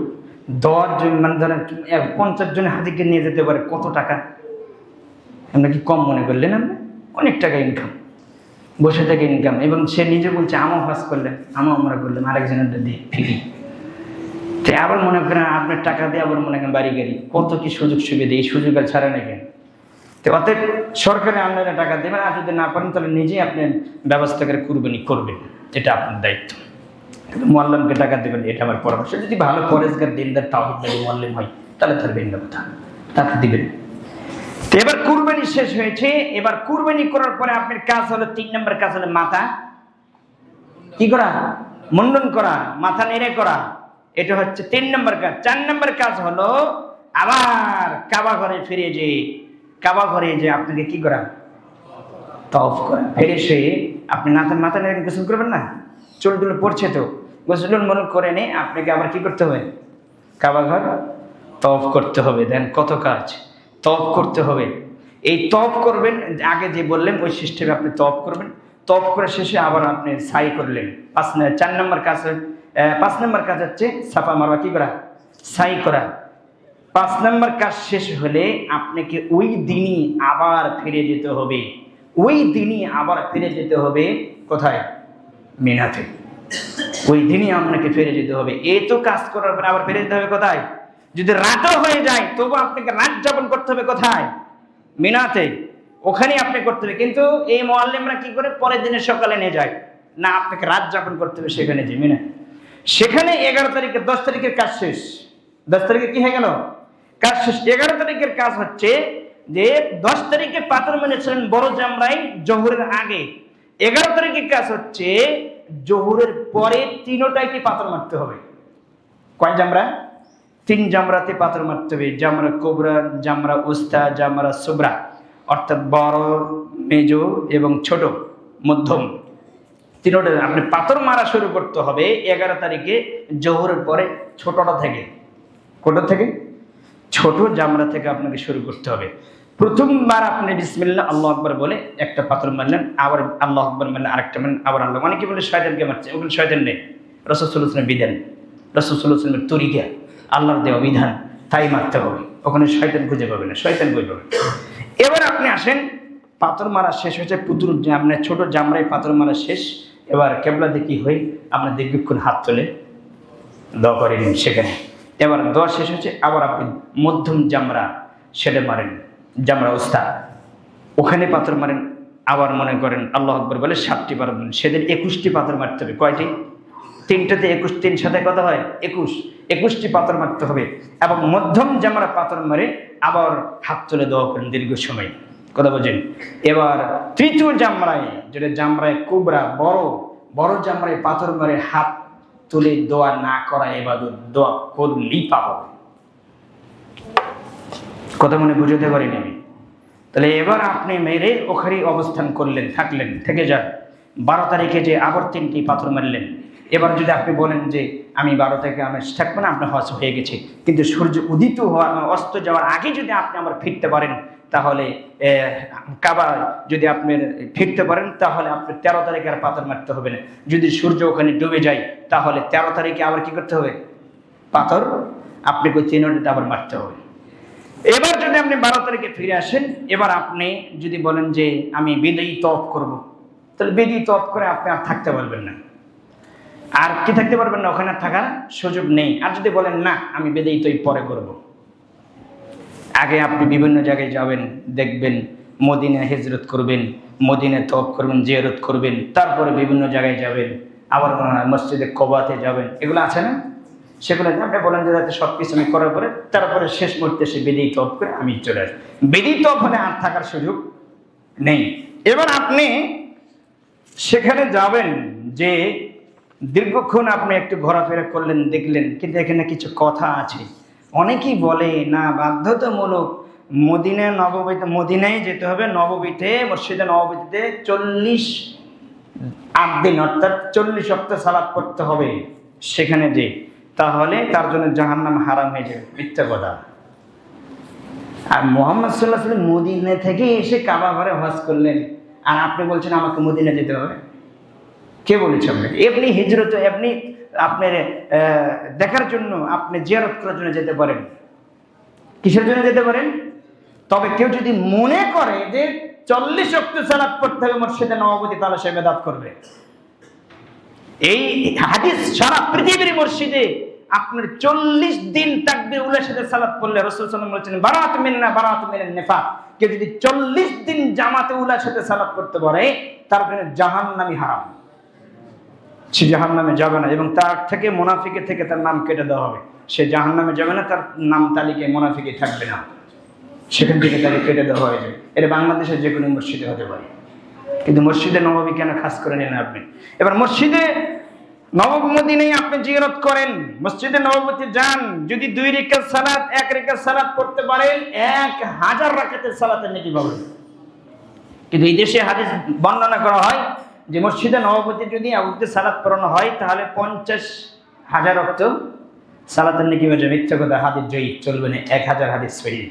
10 জন মানে ধরেন 50 জনের হাতিকে নিয়ে যেতে পারে, কত টাকা! আমরা কি কম মনে করলেন? আমরা অনেক টাকা ইনকাম, বসে থেকে ইনকাম। এবং সে নিজে বলছে আমও পাস করলেন, আমও আমরা করলাম, আরেকজনের দিয়ে ফিরি। তো আবার মনে করেন আপনার টাকা দিয়ে আবার মনে করেন বাড়ি গাড়ি, কত কি সুযোগ সুবিধা, এই সুযোগ আর ছাড়া না কেন? তো অতএব সরকারে আপনারা টাকা দেবেন, আর যদি না পারেন তাহলে নিজেই আপনি ব্যবস্থা করে কুরবানি করবেন, এটা আপনার দায়িত্ব। মোয়াল্লেমকে টাকা দেবেন, এটা আমার পরামর্শ। যদি ভালো পরেজগার দিনদার তাওহীদদারি মোয়াল্লেম হয় তাহলে তার ভিন্ন কথা, তাকে দিবেন। তো এবার কুরবানি শেষ হয়েছে। এবার কুরবানি করার পরে আপনার কাজ হলো 3 নম্বর কাজ হলো মাথা কি করা? মুন্ডন করা, মাথা নেড়ে করা। এটা হচ্ছে 3 নম্বর কাজ। 4 নম্বর কাজ হলো আবার কাবা ঘরে ফিরে যে আপনাকে কি করা? তওয়াফ করা। ফিরে এসে আপনি মাথা নেড়ে গোসল করবেন না? চুল টুল পড়ছে তো, গোসল মনে করে নেই, আপনাকে আবার কি করতে হবে? কাবা ঘর তওয়াফ করতে হবে। দেন কত কাজ, তওয়াফ করতে হবে। এই তওয়াফ করবেন, আগে যে বললেন ওই সিস্টেমে আপনি তওয়াফ করবেন। তওয়াফ করে শেষে আবার আপনি সাই করলেন। 4 নম্বর কাজ, 5 নম্বর কাজ হচ্ছে সাফা মারওয়া কি করা? সাই করা। 5 নম্বর কাজ শেষ হলে আপনাকে ওই দিনই আবার ফিরে যেতে হবে। ওই দিনই আবার ফিরে যেতে হবে কোথায়? মিনাতে। ওই দিনই আপনাকে ফিরে যেতে হবে। এই তো কাজ করার পরে আবার ফিরে যেতে হবে কোথায়? যদি রাতও হয়ে যায় তবু আপনাকে রাত যাপন করতে হবে কোথায়? মিনাতে। ওখানে আপনি করতে হবে। কিন্তু এই মুআল্লিমরা কি করে? পরের দিনের সকালে নিয়ে যায় না, আপনাকে রাত যাপন করতে হবে সেখানে যে মিনা। সেখানে 11 তারিখে 10 তারিখের কাজ শেষ। 10 তারিখে কি হয়ে গেল? কাজ শেষ। 11 তারিখের কাজ হচ্ছে যে 10 তারিখে পাথর মেনেছিলেন বড় জামরাই জোহরের আগে। 11 তারিখের কাজ হচ্ছে জোহরের পরে 3টায় পাথর মারতে হবে। কয় জামরা? 3 জামরাতে পাথর মারতে হবে। জামরা কোবরা, জামরা উস্তা, জামরা সুবরা, অর্থাৎ বড়, মেজো এবং ছোট, মধ্যম, 3টা আপনি পাথর মারা শুরু করতে হবে 11 তারিখে জোহরের পরে। ছোটটা থেকে, কোটা থেকে? ছোট জামরা থেকে আপনাকে শুরু করতে হবে। প্রথমবার আপনি বিসমিল্লাহ আল্লাহু আকবার বলে একটা পাথর মারলেন, আবার আল্লাহু আকবার মারলেন, আরেকটা মারলেন, আবার আল্লাহ। অনেকে বলে শয়তানকে মারছে, ওখানে শয়তান নেই। রাসূল সাল্লাল্লাহু আলাইহি ওয়াসাল্লামের বিধান, রাসূল সাল্লাল্লাহু আলাইহি ওয়াসাল্লামের তরিকা, আল্লাহর দেওয়া বিধান, তাই মারতে হবে। ওখানে শয়তান খুঁজে পাবে না, শয়তান খুঁজে পাবে। এবার আপনি আসেন, পাথর মারা শেষ হয়েছে, পুতুর আপনার ছোট জামরায় পাথর মারা শেষ। এবার কেবলা দেখি হই আপনার দীর্ঘক্ষণ হাত তোলে দোয়া করে নিন সেখানে। এবার দোয়া শেষ হচ্ছে, আবার আপনি মধ্যম জামরা সেটা মারেন, জামরা উস্তা, ওখানে পাথর মারেন। আবার মনে করেন আল্লাহু আকবার বলে 7টি পাথর মারেন। সেদিন 21টি পাথর মারতে হবে। কয়টি? 3টাতে 21, 3 সাথে কত হয়? 21টি পাথর মারতে হবে। এবং মধ্যম জামরা পাথর মারে আবার হাত তুলে দোয়া করেন দীর্ঘ সময়। কথা বলছেন? এবার 3য় জামরায়, যেটা জামরায় কুবরা, বড় জামরায় পাথর মারে হাত তুলে দোয়া না করা ইবাদত, দোয়া করলেই পাপ হবে। কথা মনে বুঝতে পারিনি আমি? তাহলে এবার আপনি মেরে ওখানে অবস্থান করলেন, থাকলেন, থেকে যান। 12 তারিখে যে আবার 3টি পাথর মারলেন। এবার যদি আপনি বলেন যে আমি 12 তারিখে আমি থাকবো না, আপনার হজ হয়ে গেছে, কিন্তু সূর্য উদিত হওয়ার অস্ত যাওয়ার আগে যদি আপনি আবার ফিরতে পারেন, তাহলে কাবা যদি আপনি ফিরতে পারেন তাহলে আপনি 13 তারিখে আর পাথর মারতে হবে না। যদি সূর্য ওখানে ডুবে যায় তাহলে 13 তারিখে আবার কি করতে হবে? পাথর আপনাকে 3টাতে আবার মারতে হবে। এবার যদি আপনি 12 তারিখে ফিরে আসেন, এবার আপনি যদি বলেন যে আমি বিদায়ী তওয়াফ করব, তাহলে বিদায়ী তওয়াফ করে আপনি আর থাকতে পারবেন না। আর কি থাকতে পারবেন না? ওখানে থাকার সুযোগ নেই। আর যদি বলেন না আমি বিদায়ী তওয়াফ পরে করব, আগে আপনি বিভিন্ন জায়গায় যাবেন, দেখবেন, মদিনা হিজরত করবেন, মদিনা তওয়াফ করবেন, জিয়ারত করবেন, তারপরে বিভিন্ন জায়গায় যাবেন, আবার মসজিদে কুবাতে যাবেন, এগুলো আছে না? সেগুলো আপনি বলেন যে যাতে সব কিছু আমি করার পরে তারপরে শেষ মুহূর্তে সে বিদায়ী তওয়াফ করে আমি চলে আসবো। বিদায়ী তওয়াফ হলে আর থাকার সুযোগ নেই। এবার আপনি সেখানে যাবেন যে দীর্ঘক্ষণ আপনি একটু ঘোরাফেরা করলেন, দেখলেন, কিন্তু এখানে কিছু কথা আছে। অনেকেই বলে না, বাধ্যতামূলক মদিনায় যেতে হবে, নববীতে, মসজিদে নববীতে 8 দিন অর্থাৎ 40 ওয়াক্ত সালাত পড়তে হবে সেখানে, যে তাহলে তার জন্য জাহান্নাম হারাম হয়ে যাবে। মিথ্যা কথা। আর মুহাম্মদ সাল্লাল্লাহু আলাইহি ওয়াসাল্লাম মদিনা থেকে এসে কাবা ঘরে হজ করলেন, আর আপনি বলছেন আমাকে মদিনা যেতে হবে? কে বলেছে আপনাকে? এমনি হিজরত, এমনি আপনার দেখার জন্য, আপনি জিয়ারত করার জন্য যেতে পারেন। কিসের জন্য যেতে পারেন? তবে কেউ যদি মনে করে যে 40 ওয়াক্ত সালাত পড়তে হবে মসজিদে নববীতে, তাহলে সে বেদাত করবে। এই হাদিস সারা পৃথিবীর মসজিদে আপনার 40 দিন তাকবীর উলার সাথে সালাত পড়লে রাসূল সাল্লাল্লাহু আলাইহি ওয়াসাল্লাম বলেছেন বারাআতু মিন্না বারাআতু মিনান নিফাক। কেউ যদি 40 দিন জামাতে উলার সাথে সালাত করতে পারে, তার জন্য জাহান্নামই হারাম, সে জাহান্নামে যাবে না, এবং তার থেকে মুনাফিকের থেকে তার নাম কেটে দেওয়া হবে। সে জাহান্নামে যাবে না, তার নাম তালিকায় মুনাফিকই থাকবে না, সেখান থেকে তাকে কেটে দেওয়া হয়ে যাবে। এটা বাংলাদেশের যে কোনো মসজিদে হতে পারে, কিন্তু মসজিদে নববী কেন খাস করে নেন আপনি? এবার মসজিদে নববী মদিনায় আপনি জিয়ারত করেন, মসজিদে নববীতে যান, যদি 2 রাকাত সালাত 1 রাকাত সালাত পড়তে পারেন, 1000 রাকাতের সালাতের নেকি পাবেন। কিন্তু এই দেশে হাদিস বর্ণনা করা হয় যে মসজিদে নববীতে যদি আউতে সালাত পড়ানো হয়, তাহলে 50,000 ওয়াক্ত সালাতের নেকি হয়ে যাবে। মিথ্যা কথা, হাদিস জয়ী, চলবে না, 1000 হাদিস সহিহ।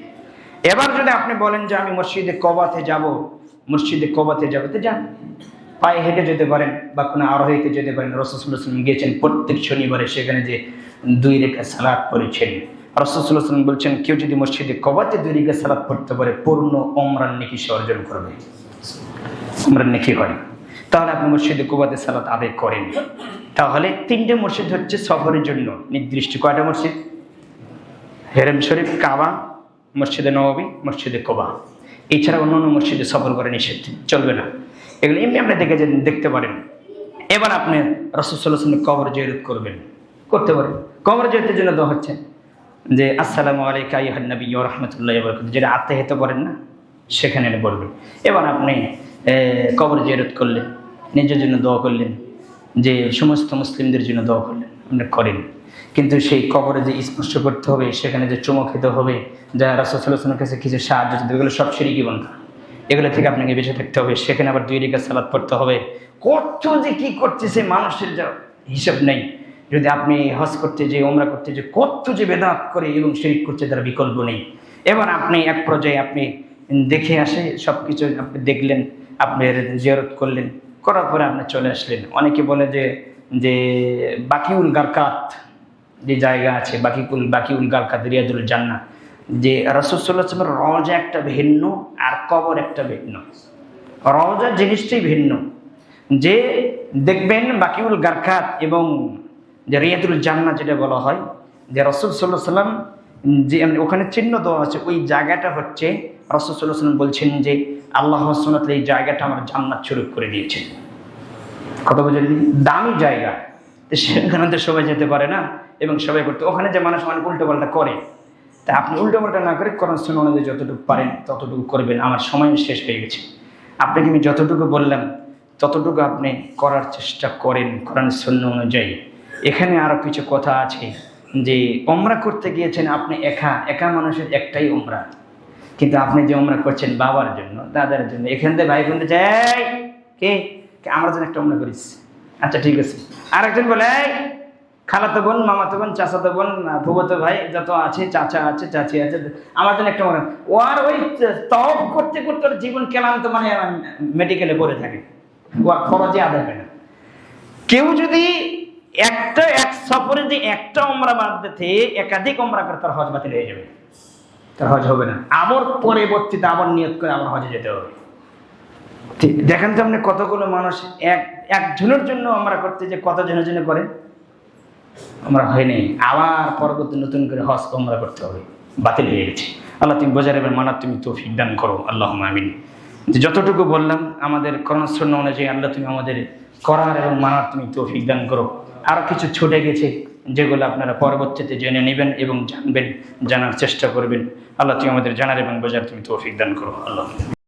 এবার যদি আপনি বলেন যে আমি মসজিদে কবাতে যাব, তো যান, পায়ে হেঁটে যেতে পারেন বা কোনো আরোহীতে যেতে পারেন। রাসূল সাল্লাল্লাহু আলাইহি ওয়াসাল্লাম গিয়েছেন প্রত্যেক শনিবারে, সেখানে যে 2 রাকাত সালাত পড়েছেন। রাসূল সাল্লাল্লাহু আলাইহি ওয়াসাল্লাম বলছেন কেউ যদি মসজিদে কবাতে 2 রাকাত সালাত পড়তে পারে, পূর্ণ উমরার নেকি সে অর্জন করবে, উমরার নেকি হয়। তাহলে আপনি মসজিদে কবাতে সালাত আদায় করেন। তাহলে 3টে মসজিদ হচ্ছে সফরের জন্য নির্দিষ্ট। কয়টা মসজিদ? হেরেম শরীফ, কাবা, মসজিদে নববী, মসজিদে কোবা। এছাড়া অন্য মসজিদে সফর করে নিষেধ, চলবে না। এগুলো এমনি আপনি দেখতে পারেন। এবার আপনি রাসূল সাল্লাল্লাহু আলাইহি ওয়াসাল্লাম কবর জিয়ারত করতে পারেন। কবর জিয়ারতের জন্য দোয়া হচ্ছে যে আসসালামু আলাইকা আইয়ুহান নবী ওয়া রাহমাতুল্লাহি ওয়া বারাকাতুহু, যেটা আত্মাহিত করেন না, সেখানে বলবেন। এবার আপনি কবর জিয়ারত করলেন, নিজের জন্য দোয়া করলেন, যে সমস্ত মুসলিমদের জন্য দোয়া করলেন, আপনি করেন। কিন্তু সেই কবরে যে স্পর্শ করতে হবে, সেখানে যে চুমো খেতে হবে, যা রাসূল সাল্লাল্লাহু আলাইহি ওয়াসাল্লামের কাছে কিছু সাহায্য চাইতে হবে, এগুলো সব শিরকি বান্দা। এগুলো থেকে আপনাকে বেঁচে থাকতে হবে। সেখানে আবার 2 রাকাত সালাত পড়তে হবে। কত যে কি করতেছে মানুষের, যা হিসাব নেই। যদি আপনি হজ করতে যে, ওমরা করতে যে, কত যে বেদাত করে এবং শিরক করছে, তার বিকল্প নেই। এবার আপনি এক পর্যায়ে আপনি দেখে আসে সব কিছু আপনি দেখলেন, আপনি জিয়ারত করলেন, করার পরে আপনি চলে আসলেন। অনেকে বলে যে বাকিউল গারকাত যে জায়গা আছে, বাকিউল গারকাত, রিয়াদুল জান্নাহ, যে রাসূল সাল্লাল্লাহু আলাইহি ওয়াসাল্লামের রওজা একটা ভিন্ন আর কবর একটা ভিন্ন। রওজা জিনিসটাই ভিন্ন। যে দেখবেন বাকিউল গারকাত এবং যে রিয়াদুল জান্নাহ যেটা বলা হয়, যে রাসূল সাল্লাল্লাহু আলাইহি ওয়াসাল্লাম যে ওখানে চিহ্ন দেওয়া আছে, ওই জায়গাটা হচ্ছে রাসূল সাল্লাল্লাহু আলাইহি ওয়াসাল্লাম বলছেন যে আল্লাহ সুবহানাহু ওয়া তাআলা এই জায়গাটা আমার জান্নাত স্বরূপ করে দিয়েছেন। কত বোঝেন? দামি জায়গা, সেখানে তো সবাই যেতে পারে না, এবং সবাই করতে, ওখানে যে মানুষ অনেক উল্টোপাল্টা করে। তা আপনি উল্টোপাল্টা না করে কোরআন সুন্নাহ অনুযায়ী যতটুকু পারেন ততটুকু করবেন। আমার সময় শেষ হয়ে গেছে, আপনাকে আমি যতটুকু বললাম ততটুকু আপনি করার চেষ্টা করেন কোরআন সুন্নাহ অনুযায়ী। এখানে আরও কিছু কথা আছে, যে ওমরা করতে গিয়েছেন আপনি একা মানুষের একটাই ওমরা, কিন্তু আপনি যে ওমরা করছেন বাবার জন্য, দাদার জন্য, এখান থেকে ভাই বোনদের যাই কে আমার জন্য একটা ওমরা করিস, আচ্ছা ঠিক আছে। আরেকজন বলে খালাতো বোন, মামাতো বোন, চাচাতো বোন, ফুফাতো ভাই যত আছে, চাচা আছে, চাচি আছে, আমার জন্য একটা ওমরা। ও আর ওই তওয়াফ করতে করতে ওর জীবন ক্লান্ত, মানে মেডিকেলে পড়ে থাকে, ও আর খরচে আদায় হয় না। কেউ যদি এক সফরে যে একটা ওমরা বাদ দিতে একাধিক ওমরা করে, তার হজ বাতিল হয়ে যাবে, তার হজ হবে না। আবার পরবর্তীতে আবার নিয়ত করে আবার হজে যেতে হবে। দেখেন তো আপনি কতগুলো মানুষ একজনের জন্য আমরা করতে, যে কতজনের জন্য করে আমরা হয়নি, আবার পরবর্তী নতুন করে হজ ওমরা করতে হবে, বাতিল হয়ে গেছে। আল্লাহ তুমি বোঝার এবং মানার তুমি তৌফিক দান করো, আল্লাহুম্মা আমিন। যে যতটুকু বললাম আমাদের কোরআন সুন্নাহ অনুযায়ী, আল্লাহ তুমি আমাদের করার এবং মানার তুমি তৌফিক দান করো। আরও কিছু ছুটে গেছে, যেগুলো আপনারা পরবর্তীতে জেনে নেবেন এবং জানার চেষ্টা করবেন। আল্লাহ তুমি আমাদের জানার এবং বোঝার তুমি তৌফিক দান করো, আল্লাহ।